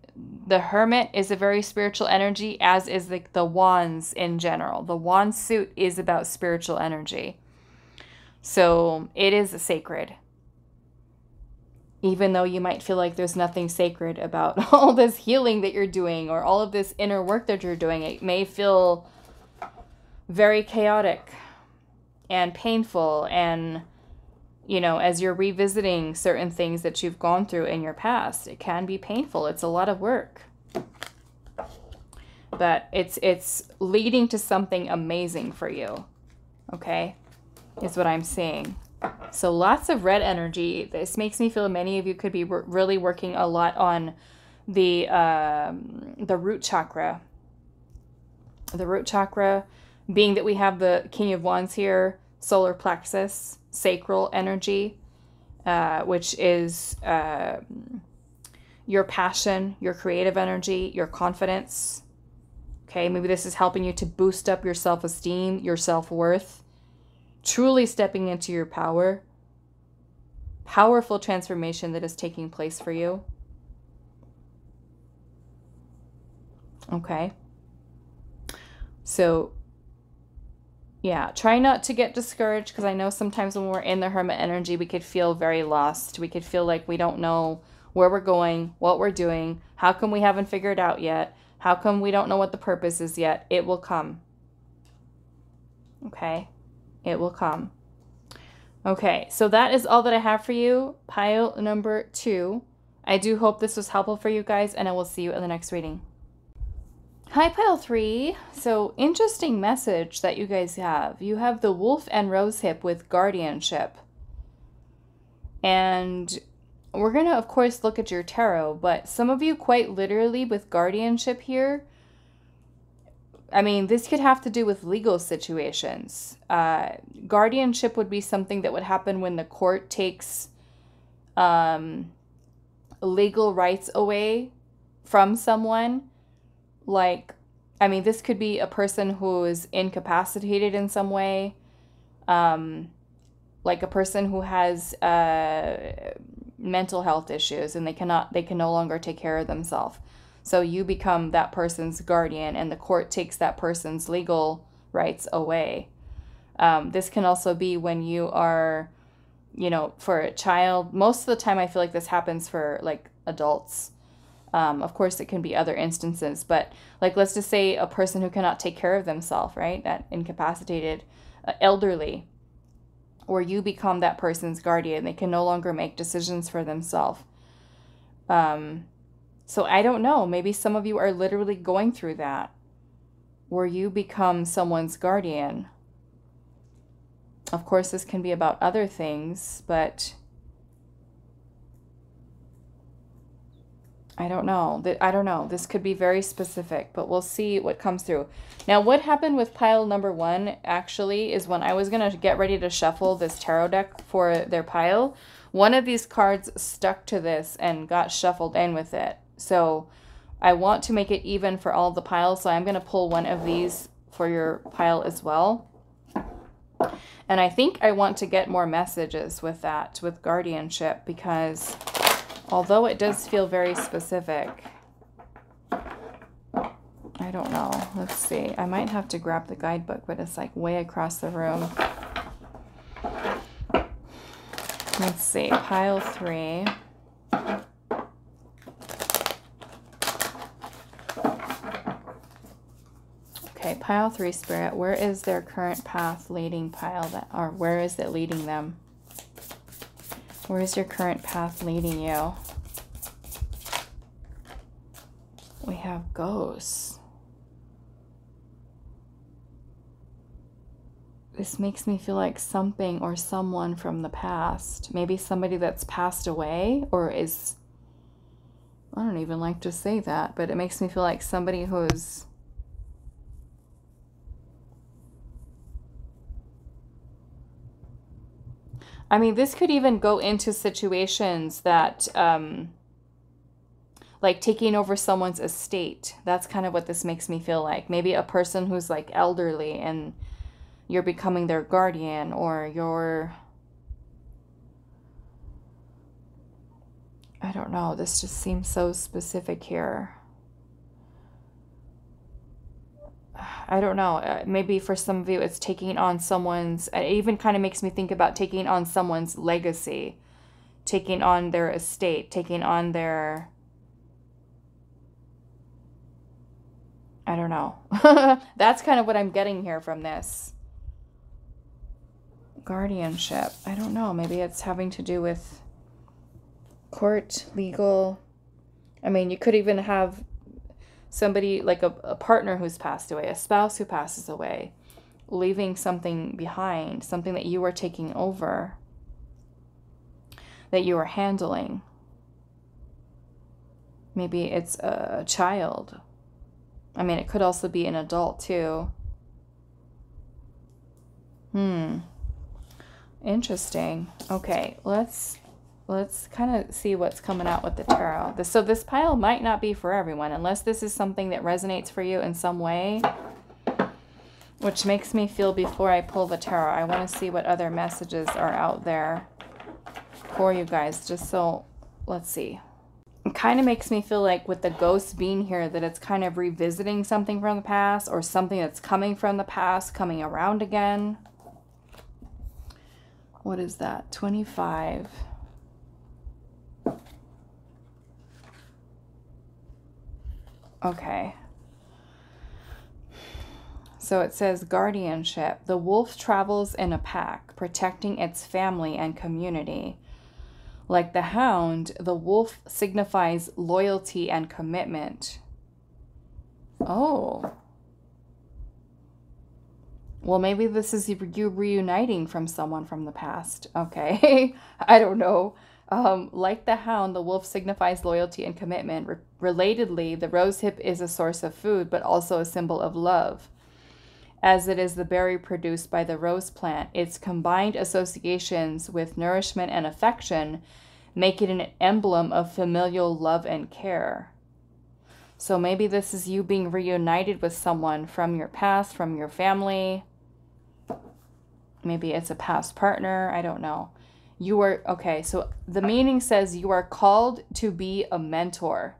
the hermit is a very spiritual energy, as is the wands in general. The wand suit is about spiritual energy. So it is a sacred. Even though you might feel like there's nothing sacred about all this healing that you're doing or all of this inner work that you're doing, it may feel very chaotic and painful, and you know, as you're revisiting certain things that you've gone through in your past, it can be painful. It's a lot of work. But it's leading to something amazing for you. Okay? Is what I'm seeing. So lots of red energy. This makes me feel many of you could be really working a lot on the root chakra. The root chakra, being that we have the King of Wands here, solar plexus, sacral energy, which is your passion, your creative energy, your confidence. Okay, maybe this is helping you to boost up your self-esteem, your self-worth, truly stepping into your power. Powerful transformation that is taking place for you. Okay. So, yeah, try not to get discouraged, because I know sometimes when we're in the Hermit energy, we could feel very lost. We could feel like we don't know where we're going, what we're doing. How come we haven't figured out yet? How come we don't know what the purpose is yet? It will come. Okay? It will come. Okay, so that is all that I have for you, pile number 2. I do hope this was helpful for you guys, and I will see you in the next reading. Hi, pile 3. So, interesting message that you guys have. You have the wolf and rosehip with guardianship. And we're going to, of course, look at your tarot, but some of you quite literally with guardianship here, I mean, this could have to do with legal situations. Guardianship would be something that would happen when the court takes legal rights away from someone. Like, I mean, this could be a person who is incapacitated in some way. Like a person who has mental health issues and they can no longer take care of themselves. So you become that person's guardian and the court takes that person's legal rights away. This can also be when you are, you know, for a child. Most of the time I feel like this happens for like adults. Of course it can be other instances, but like let's just say a person who cannot take care of themselves, right? That incapacitated, elderly, or you become that person's guardian. They can no longer make decisions for themselves. So I don't know, maybe some of you are literally going through that, where you become someone's guardian. Of course, this can be about other things, but I don't know. This could be very specific, but we'll see what comes through. Now, what happened with pile number 1 actually is when I was going to get ready to shuffle this tarot deck for their pile, one of these cards stuck to this and got shuffled in with it. So I want to make it even for all the piles, so I'm going to pull one of these for your pile as well. And I think I want to get more messages with that, with guardianship, because although it does feel very specific, I don't know. Let's see. I might have to grab the guidebook, but it's like way across the room. Let's see. Pile 3. Okay, pile 3, Spirit. Where is their current path leading pile that, or where is it leading them? Where is your current path leading you? We have ghosts. This makes me feel like something or someone from the past. Maybe somebody that's passed away or is... I don't even like to say that, but it makes me feel like somebody who's... I mean, this could even go into situations that, like taking over someone's estate. That's kind of what this makes me feel like. Maybe a person who's like elderly and you're becoming their guardian, or you're... I don't know. This just seems so specific here. I don't know. Maybe for some of you, it's taking on someone's... It even kind of makes me think about taking on someone's legacy. Taking on their estate. Taking on their... I don't know. That's kind of what I'm getting here from this. Guardianship. I don't know. Maybe it's having to do with court, legal. I mean, you could even have somebody like a partner who's passed away, a spouse who passes away, leaving something behind, something that you are taking over, that you are handling. Maybe it's a child. I mean, it could also be an adult too. Interesting. Okay, let's kind of see what's coming out with the tarot. So this pile might not be for everyone, unless this is something that resonates for you in some way, which makes me feel, before I pull the tarot, I want to see what other messages are out there for you guys, just so, let's see. It kind of makes me feel like with the ghost being here that it's kind of revisiting something from the past, or something that's coming from the past coming around again. What is that? 25. Okay. So it says guardianship. The wolf travels in a pack, protecting its family and community. Like the hound, the wolf signifies loyalty and commitment. Oh. Well, maybe this is you reuniting from someone from the past. Okay. I don't know. Like the hound, the wolf signifies loyalty and commitment. Relatedly, the rosehip is a source of food, but also a symbol of love. As it is the berry produced by the rose plant, its combined associations with nourishment and affection make it an emblem of familial love and care. So maybe this is you being reunited with someone from your past, from your family. Maybe it's a past partner. I don't know. You are, okay, so the meaning says you are called to be a mentor.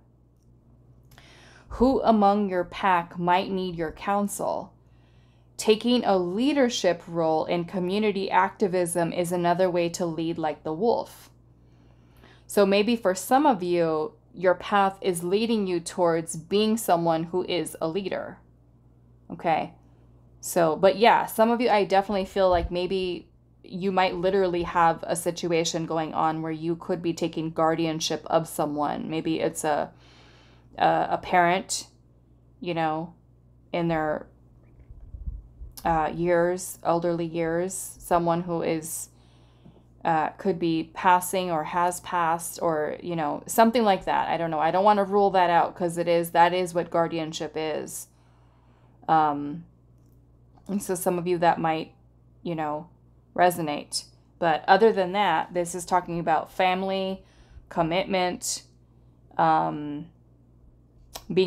Who among your pack might need your counsel? Taking a leadership role in community activism is another way to lead like the wolf. So maybe for some of you, your path is leading you towards being someone who is a leader. Okay. So, but yeah, some of you, I definitely feel like maybe you might literally have a situation going on where you could be taking guardianship of someone. Maybe it's a parent, you know, in their years, elderly years, someone who is could be passing or has passed, or, you know, something like that. I don't know. I don't want to rule that out, because that is what guardianship is. And so some of you that might, you know, resonate. But other than that, this is talking about family, commitment, being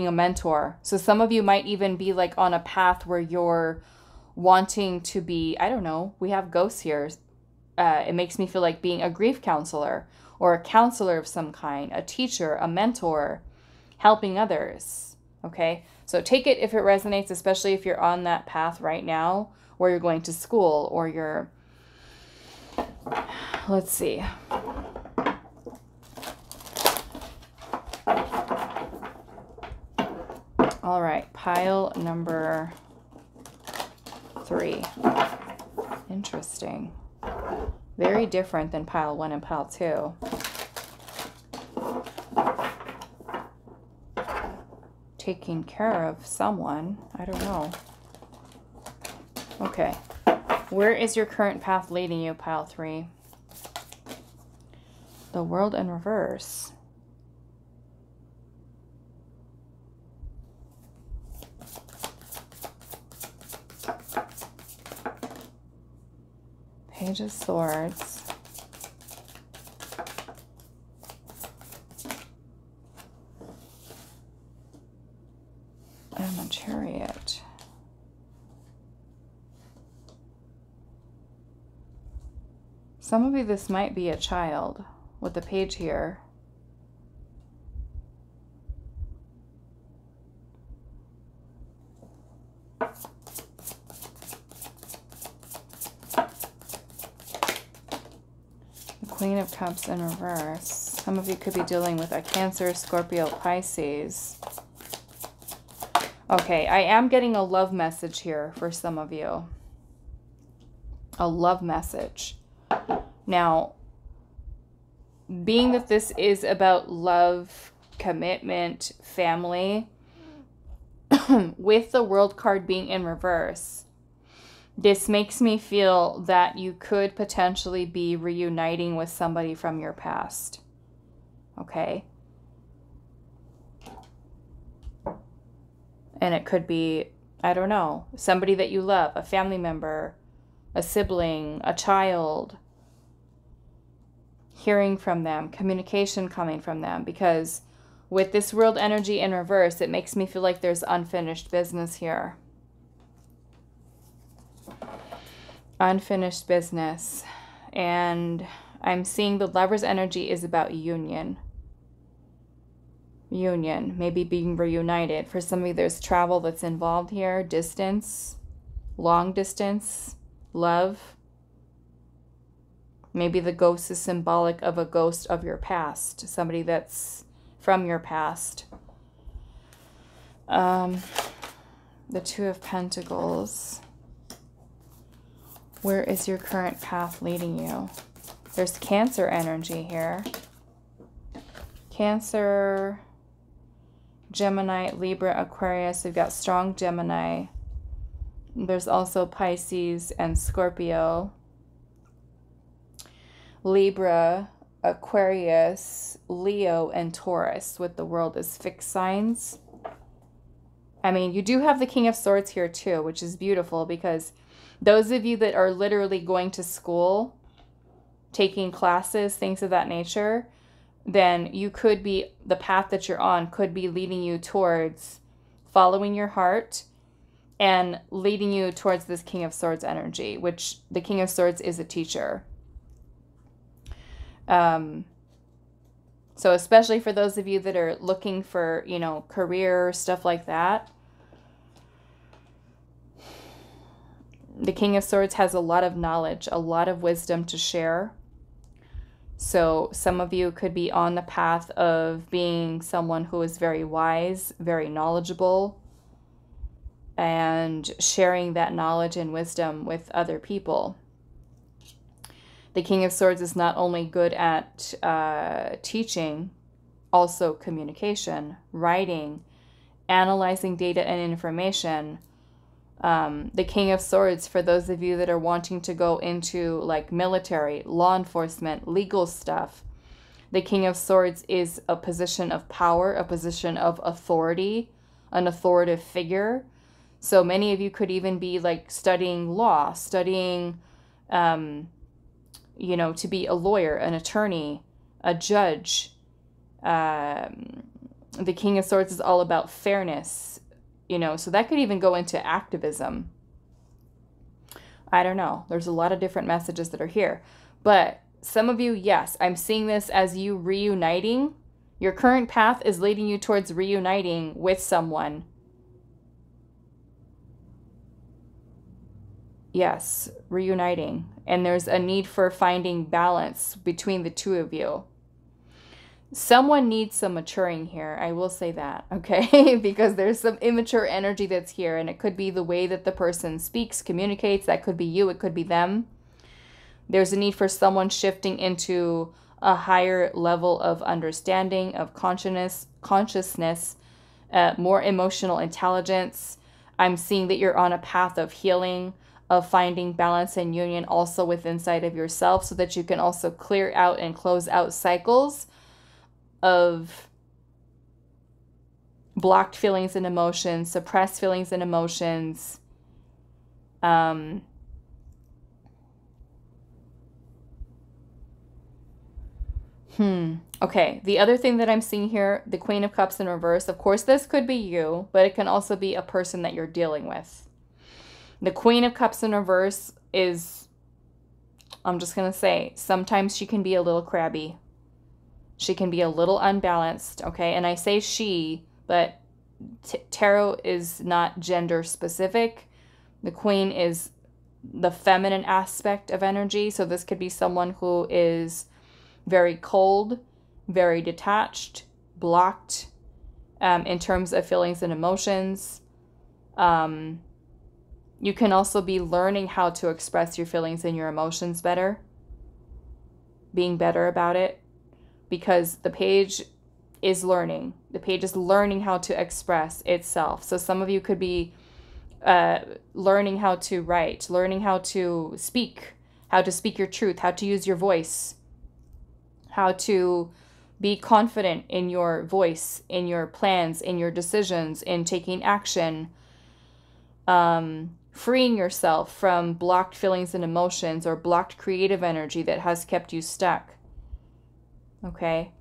a mentor. So some of you might even be like on a path where you're wanting to be, I don't know, we have ghosts here. It makes me feel like being a grief counselor, or a counselor of some kind, a teacher, a mentor, helping others. Okay, so take it if it resonates, especially if you're on that path right now, or you're going to school, or you're, let's see. All right, pile number 3. Interesting. Very different than pile 1 and pile 2. Taking care of someone. I don't know. Okay. Where is your current path leading you, pile 3? The World in reverse. Page of Swords. And a Chariot. Some of you, this might be a child with the page here. Queen of Cups in reverse. Some of you could be dealing with a Cancer, Scorpio, Pisces. Okay, I am getting a love message here for some of you. A love message. Now, being that this is about love, commitment, family, with the World card being in reverse, this makes me feel that you could potentially be reuniting with somebody from your past. Okay? And it could be, I don't know, somebody that you love, a family member, a sibling, a child, hearing from them, communication coming from them, because with this world energy in reverse, it makes me feel like there's unfinished business here. Unfinished business. And I'm seeing the Lover's energy is about union. Union, maybe being reunited. For some of you, there's travel that's involved here, distance, long distance, love. Maybe the ghost is symbolic of a ghost of your past, somebody that's from your past. The Two of Pentacles. Where is your current path leading you? There's Cancer energy here. Cancer, Gemini, Libra, Aquarius. We've got strong Gemini. There's also Pisces and Scorpio. Libra, Aquarius, Leo, and Taurus, with the world as fixed signs. I mean, you do have the King of Swords here too, which is beautiful, because those of you that are literally going to school, taking classes, things of that nature, then you could be, the path that you're on could be leading you towards following your heart and leading you towards this King of Swords energy, which the King of Swords is a teacher. So especially for those of you that are looking for, you know, career, stuff like that, the King of Swords has a lot of knowledge, a lot of wisdom to share. So some of you could be on the path of being someone who is very wise, very knowledgeable, and sharing that knowledge and wisdom with other people. The King of Swords is not only good at teaching, also communication, writing, analyzing data and information. The King of Swords, for those of you that are wanting to go into like military, law enforcement, legal stuff, the King of Swords is a position of power, a position of authority, an authoritative figure. So many of you could even be like studying law, studying, you know, to be a lawyer, an attorney, a judge. The King of Swords is all about fairness, you know, so that could even go into activism. I don't know. There's a lot of different messages that are here. But some of you, yes, I'm seeing this as you reuniting. Your current path is leading you towards reuniting with someone. Yes, reuniting. And there's a need for finding balance between the two of you. Someone needs some maturing here. I will say that, okay? Because there's some immature energy that's here, and it could be the way that the person speaks, communicates. That could be you. It could be them. There's a need for someone shifting into a higher level of understanding, of consciousness, more emotional intelligence. I'm seeing that you're on a path of healing, of finding balance and union also with inside of yourself, so that you can also clear out and close out cycles of blocked feelings and emotions, suppressed feelings and emotions. Okay, the other thing that I'm seeing here, the Queen of Cups in reverse, of course this could be you, but it can also be a person that you're dealing with. The Queen of Cups in reverse is, I'm just going to say, sometimes she can be a little crabby. She can be a little unbalanced, okay? And I say she, but tarot is not gender specific. The Queen is the feminine aspect of energy. So this could be someone who is very cold, very detached, blocked in terms of feelings and emotions. You can also be learning how to express your feelings and your emotions better, being better about it, because the page is learning. The page is learning how to express itself. So some of you could be learning how to write, learning how to speak your truth, how to use your voice, how to be confident in your voice, in your plans, in your decisions, in taking action. freeing yourself from blocked feelings and emotions or blocked creative energy that has kept you stuck. Okay?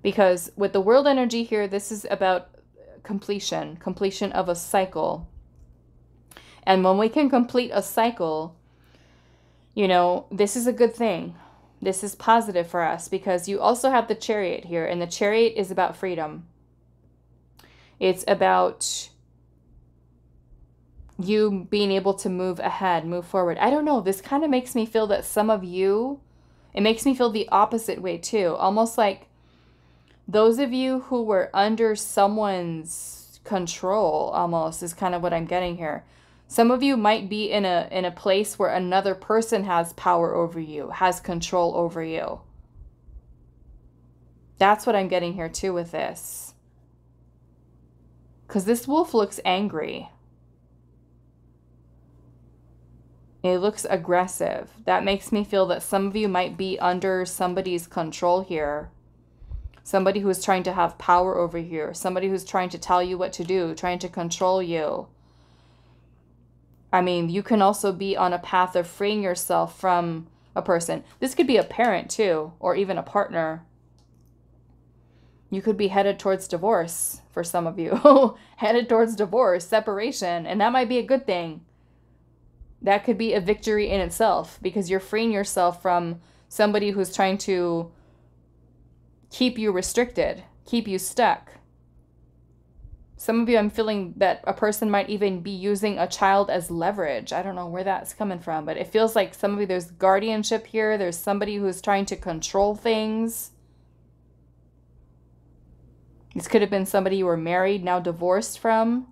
Because with the world energy here, this is about completion of a cycle. And when we can complete a cycle, you know, this is a good thing. This is positive for us because you also have the Chariot here, and the Chariot is about freedom. It's about you being able to move ahead, move forward. I don't know. This kind of makes me feel that some of you, it makes me feel the opposite way too. Almost like those of you who were under someone's control, almost, is kind of what I'm getting here. Some of you might be in a place where another person has power over you, has control over you. That's what I'm getting here too with this. Because this wolf looks angry. It looks aggressive. That makes me feel that some of you might be under somebody's control here. Somebody who is trying to have power over here. Somebody who's trying to tell you what to do, trying to control you. I mean, you can also be on a path of freeing yourself from a person. This could be a parent too, or even a partner. You could be headed towards divorce for some of you. Headed towards divorce, separation, and that might be a good thing. That could be a victory in itself because you're freeing yourself from somebody who's trying to keep you restricted, keep you stuck. Some of you, I'm feeling that a person might even be using a child as leverage. I don't know where that's coming from, but it feels like some of you, there's guardianship here. There's somebody who's trying to control things. This could have been somebody you were married, now divorced from.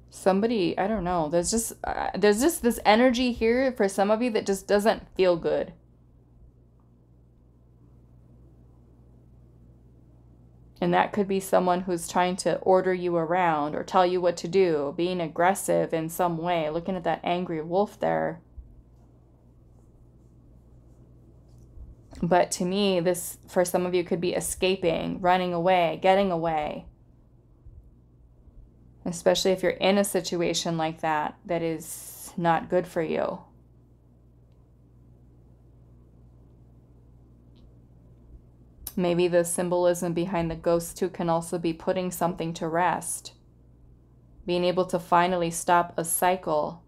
Somebody, I don't know. There's just this energy here for some of you that just doesn't feel good. And that could be someone who's trying to order you around or tell you what to do, being aggressive in some way. Looking at that angry wolf there. But to me, this, for some of you, could be escaping, running away, getting away. Especially if you're in a situation like that, that is not good for you. Maybe the symbolism behind the ghost too can also be putting something to rest. Being able to finally stop a cycle.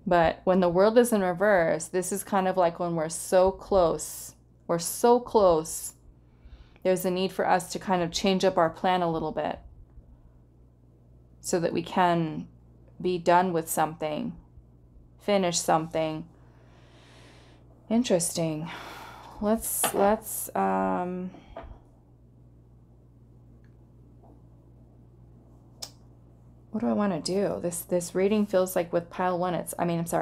But when the world is in reverse, this is kind of like when we're so close. We're so close. There's a need for us to kind of change up our plan a little bit. So that we can be done with something. Finish something. Interesting. Let's what do I want to do? This reading feels like with pile 1,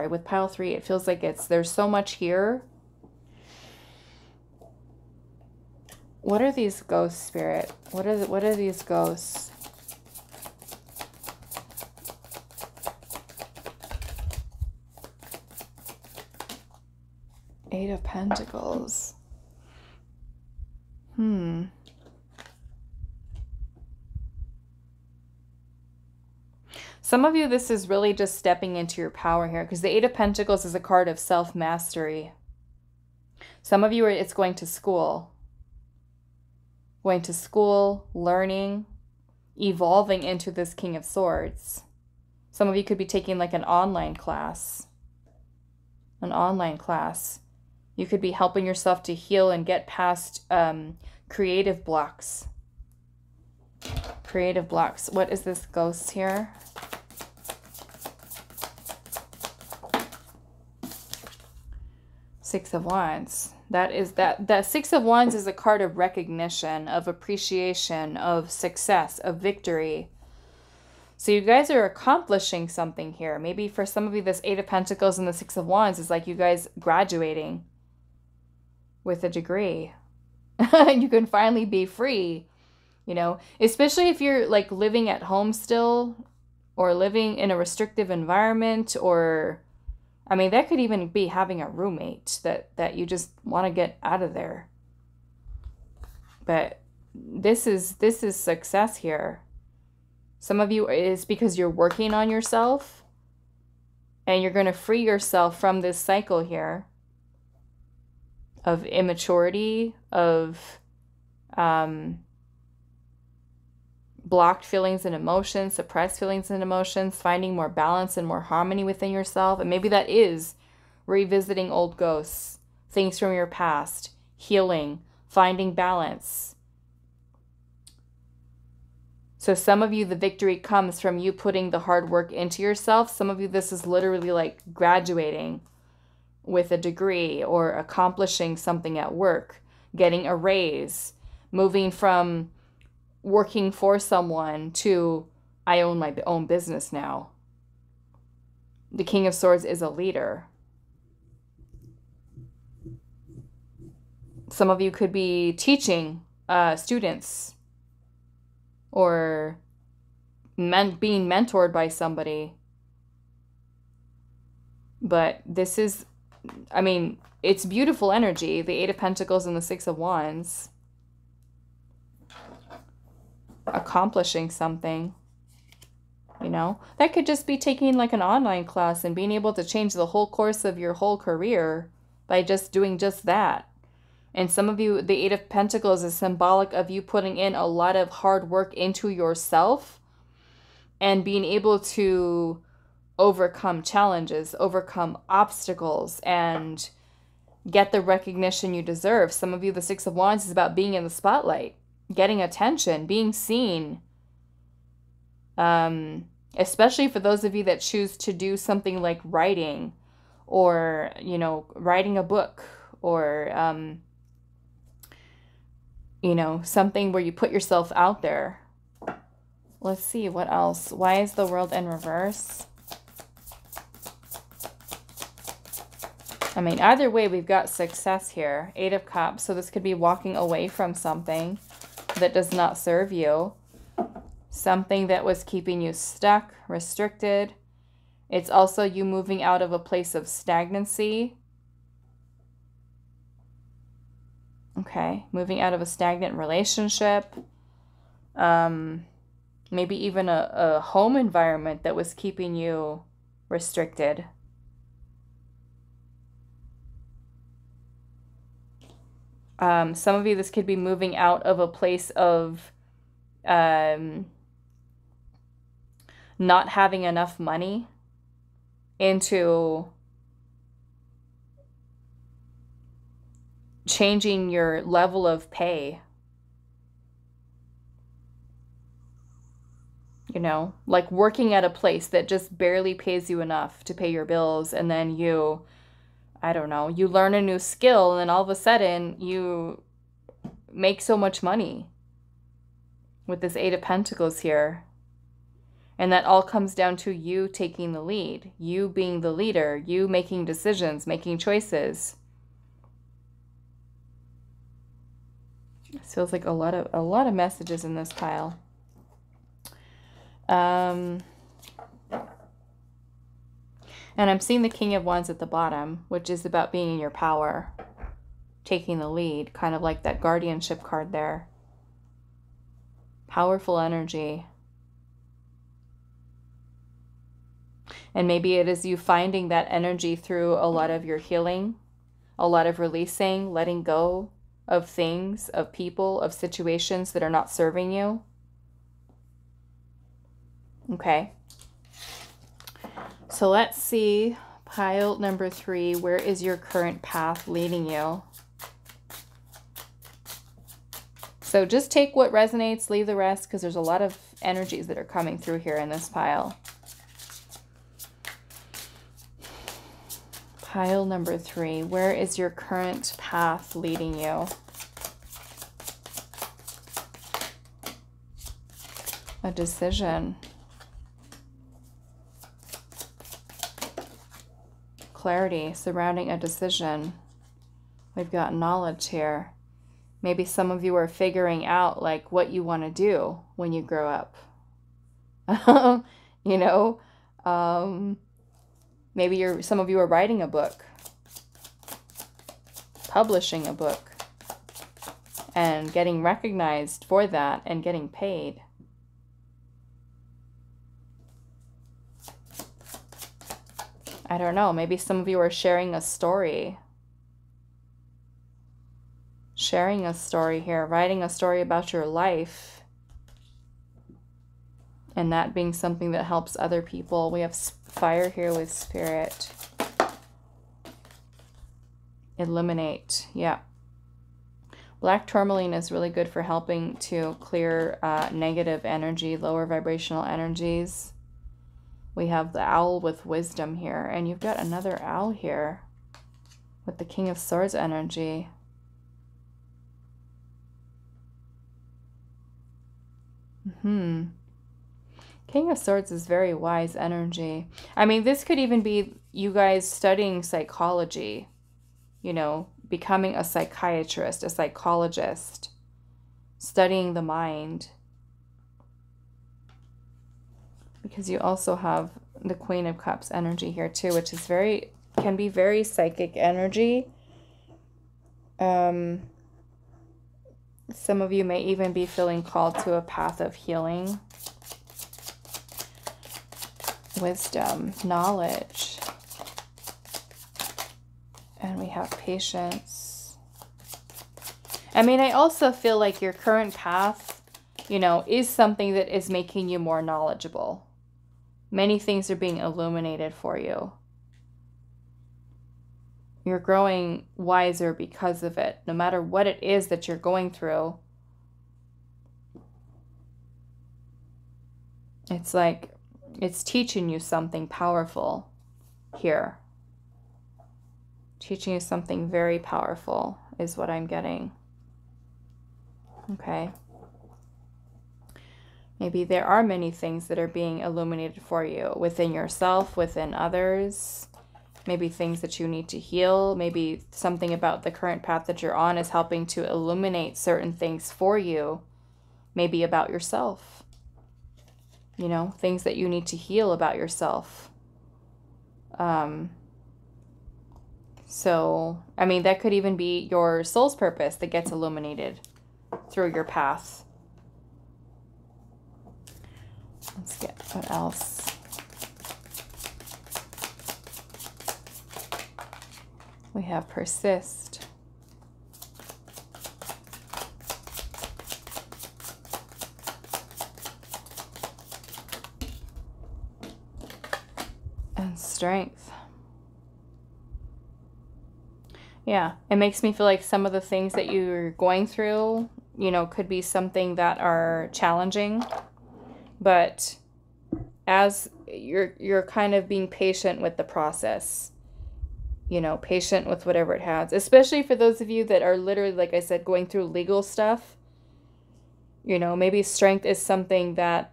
with pile 3, it feels like there's so much here. What are these ghosts, Spirit? What are these ghosts? Eight of Pentacles. Some of you, this is really just stepping into your power here, because the Eight of Pentacles is a card of self-mastery. Some of you, it's going to school. Going to school, learning, evolving into this King of Swords. Some of you could be taking like an online class. An online class. You could be helping yourself to heal and get past creative blocks. Creative blocks. What is this ghost here? Six of Wands. That Six of Wands is a card of recognition, of appreciation, of success, of victory. So you guys are accomplishing something here. Maybe for some of you, this Eight of Pentacles and the Six of Wands is like you guys graduating with a degree. You can finally be free, you know, especially if you're like living at home still or living in a restrictive environment, or, I mean, that could even be having a roommate that you just want to get out of there. But this is success here. Some of you, is because you're working on yourself and you're going to free yourself from this cycle here of immaturity, of blocked feelings and emotions, suppressed feelings and emotions, finding more balance and more harmony within yourself. And maybe that is revisiting old ghosts, things from your past, healing, finding balance. So some of you, the victory comes from you putting the hard work into yourself. Some of you, this is literally like graduating with a degree or accomplishing something at work, getting a raise, moving from working for someone to I own my own business now. The King of Swords is a leader. Some of you could be teaching students or being mentored by somebody. But this is, I mean, it's beautiful energy. The Eight of Pentacles and the Six of Wands. Accomplishing something, you know, that could just be taking like an online class and being able to change the whole course of your whole career by just doing just that. And some of you, the Eight of Pentacles is symbolic of you putting in a lot of hard work into yourself and being able to overcome challenges, overcome obstacles, and get the recognition you deserve. Some of you, the Six of Wands is about being in the spotlight, getting attention, being seen. Especially for those of you that choose to do something like writing or, you know, writing a book or, you know, something where you put yourself out there. Let's see, what else? Why is the World in reverse? I mean, either way, we've got success here. Eight of Cups. So this could be walking away from something that does not serve you. Something that was keeping you stuck, restricted. It's also you moving out of a place of stagnancy. Okay, moving out of a stagnant relationship. Maybe even a home environment that was keeping you restricted. Some of you, this could be moving out of a place of not having enough money into changing your level of pay. You know, like working at a place that just barely pays you enough to pay your bills, and then you, I don't know, you learn a new skill, and then all of a sudden you make so much money with this Eight of Pentacles here. And that all comes down to you taking the lead, you being the leader, you making decisions, making choices. It feels like a lot of messages in this pile. And I'm seeing the King of Wands at the bottom, which is about being in your power, taking the lead, kind of like that guardianship card there. Powerful energy. And maybe it is you finding that energy through a lot of your healing, a lot of releasing, letting go of things, of people, of situations that are not serving you. Okay. So let's see, pile number 3, where is your current path leading you? So just take what resonates, leave the rest, because there's a lot of energies that are coming through here in this pile. Pile number 3, where is your current path leading you? A decision. Clarity surrounding a decision. We've got knowledge here. Maybe some of you are figuring out like what you want to do when you grow up. You know, maybe some of you are writing a book, publishing a book. and getting recognized for that and getting paid. I don't know, maybe some of you are sharing a story. Sharing a story here, writing a story about your life. And that being something that helps other people. We have fire here with Spirit. Eliminate, yeah. Black tourmaline is really good for helping to clear negative energy, lower vibrational energies. We have the owl with wisdom here. And you've got another owl here with the King of Swords energy. King of Swords is very wise energy. I mean, this could even be you guys studying psychology, you know, becoming a psychiatrist, a psychologist, studying the mind. Because you also have the Queen of Cups energy here too, which is can be very psychic energy. Some of you may even be feeling called to a path of healing. Wisdom, knowledge. And we have patience. I mean, I also feel like your current path, you know, is something that is making you more knowledgeable. Many things are being illuminated for you. You're growing wiser because of it, no matter what it is that you're going through. It's like it's teaching you something powerful here. Teaching you something very powerful is what I'm getting. Okay. Maybe there are many things that are being illuminated for you within yourself, within others. Maybe things that you need to heal. Maybe something about the current path that you're on is helping to illuminate certain things for you. Maybe about yourself. You know, things that you need to heal about yourself. So, I mean, that could even be your soul's purpose that gets illuminated through your path. Let's get what else. We have persist. And strength. Yeah, it makes me feel like some of the things that you're going through, you know, could be something that are challenging. But as you're kind of being patient with the process, you know, patient with whatever it has, especially for those of you that are literally, like I said, going through legal stuff. You know, maybe strength is something that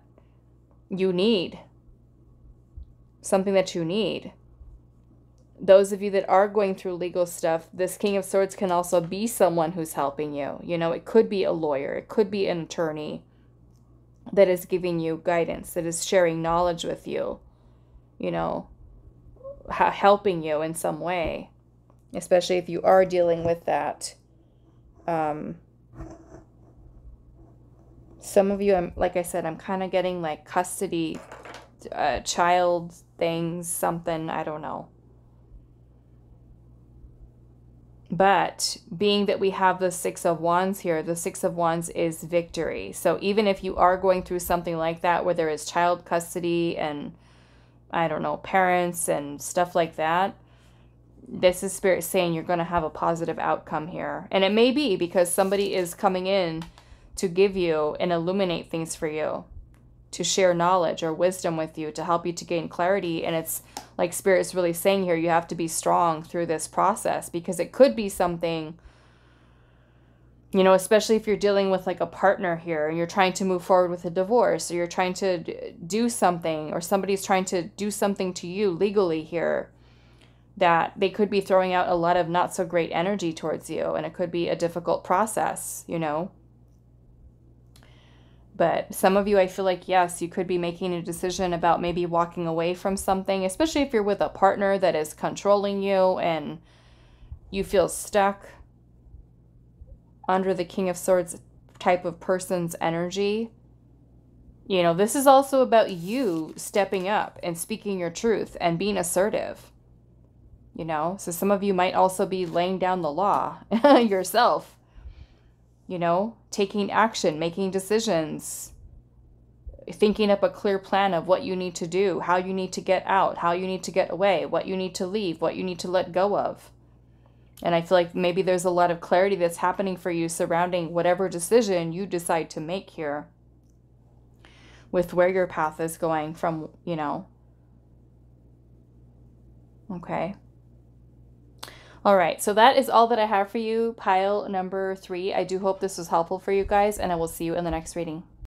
you need. Something that you need. Those of you that are going through legal stuff, this King of Swords can also be someone who's helping you. You know, it could be a lawyer. It could be an attorney that is giving you guidance, that is sharing knowledge with you, you know, helping you in some way, especially if you are dealing with that. Some of you, like I said, I'm kind of getting like custody, child things, something, I don't know. But being that we have the Six of Wands here, the Six of Wands is victory. So even if you are going through something like that, where there is child custody and, I don't know, parents and stuff like that, this is Spirit saying you're going to have a positive outcome here. And it may be because somebody is coming in to give you and illuminate things for you, to share knowledge or wisdom with you, to help you to gain clarity. And it's like Spirit's really saying here, you have to be strong through this process, because it could be something, you know, especially if you're dealing with like a partner here and you're trying to move forward with a divorce, or you're trying to do something, or somebody's trying to do something to you legally here, that they could be throwing out a lot of not so great energy towards you. And it could be a difficult process, you know. But some of you, I feel like, yes, you could be making a decision about maybe walking away from something, especially if you're with a partner that is controlling you and you feel stuck. under the King of Swords type of person's energy, you know, this is also about you stepping up and speaking your truth and being assertive. You know, so some of you might also be laying down the law yourself, you know, taking action, making decisions, thinking up a clear plan of what you need to do, how you need to get out, how you need to get away, what you need to leave, what you need to let go of. And I feel like maybe there's a lot of clarity that's happening for you surrounding whatever decision you decide to make here with where your path is going from, you know. Okay. All right, so that is all that I have for you, pile number 3. I do hope this was helpful for you guys, and I will see you in the next reading.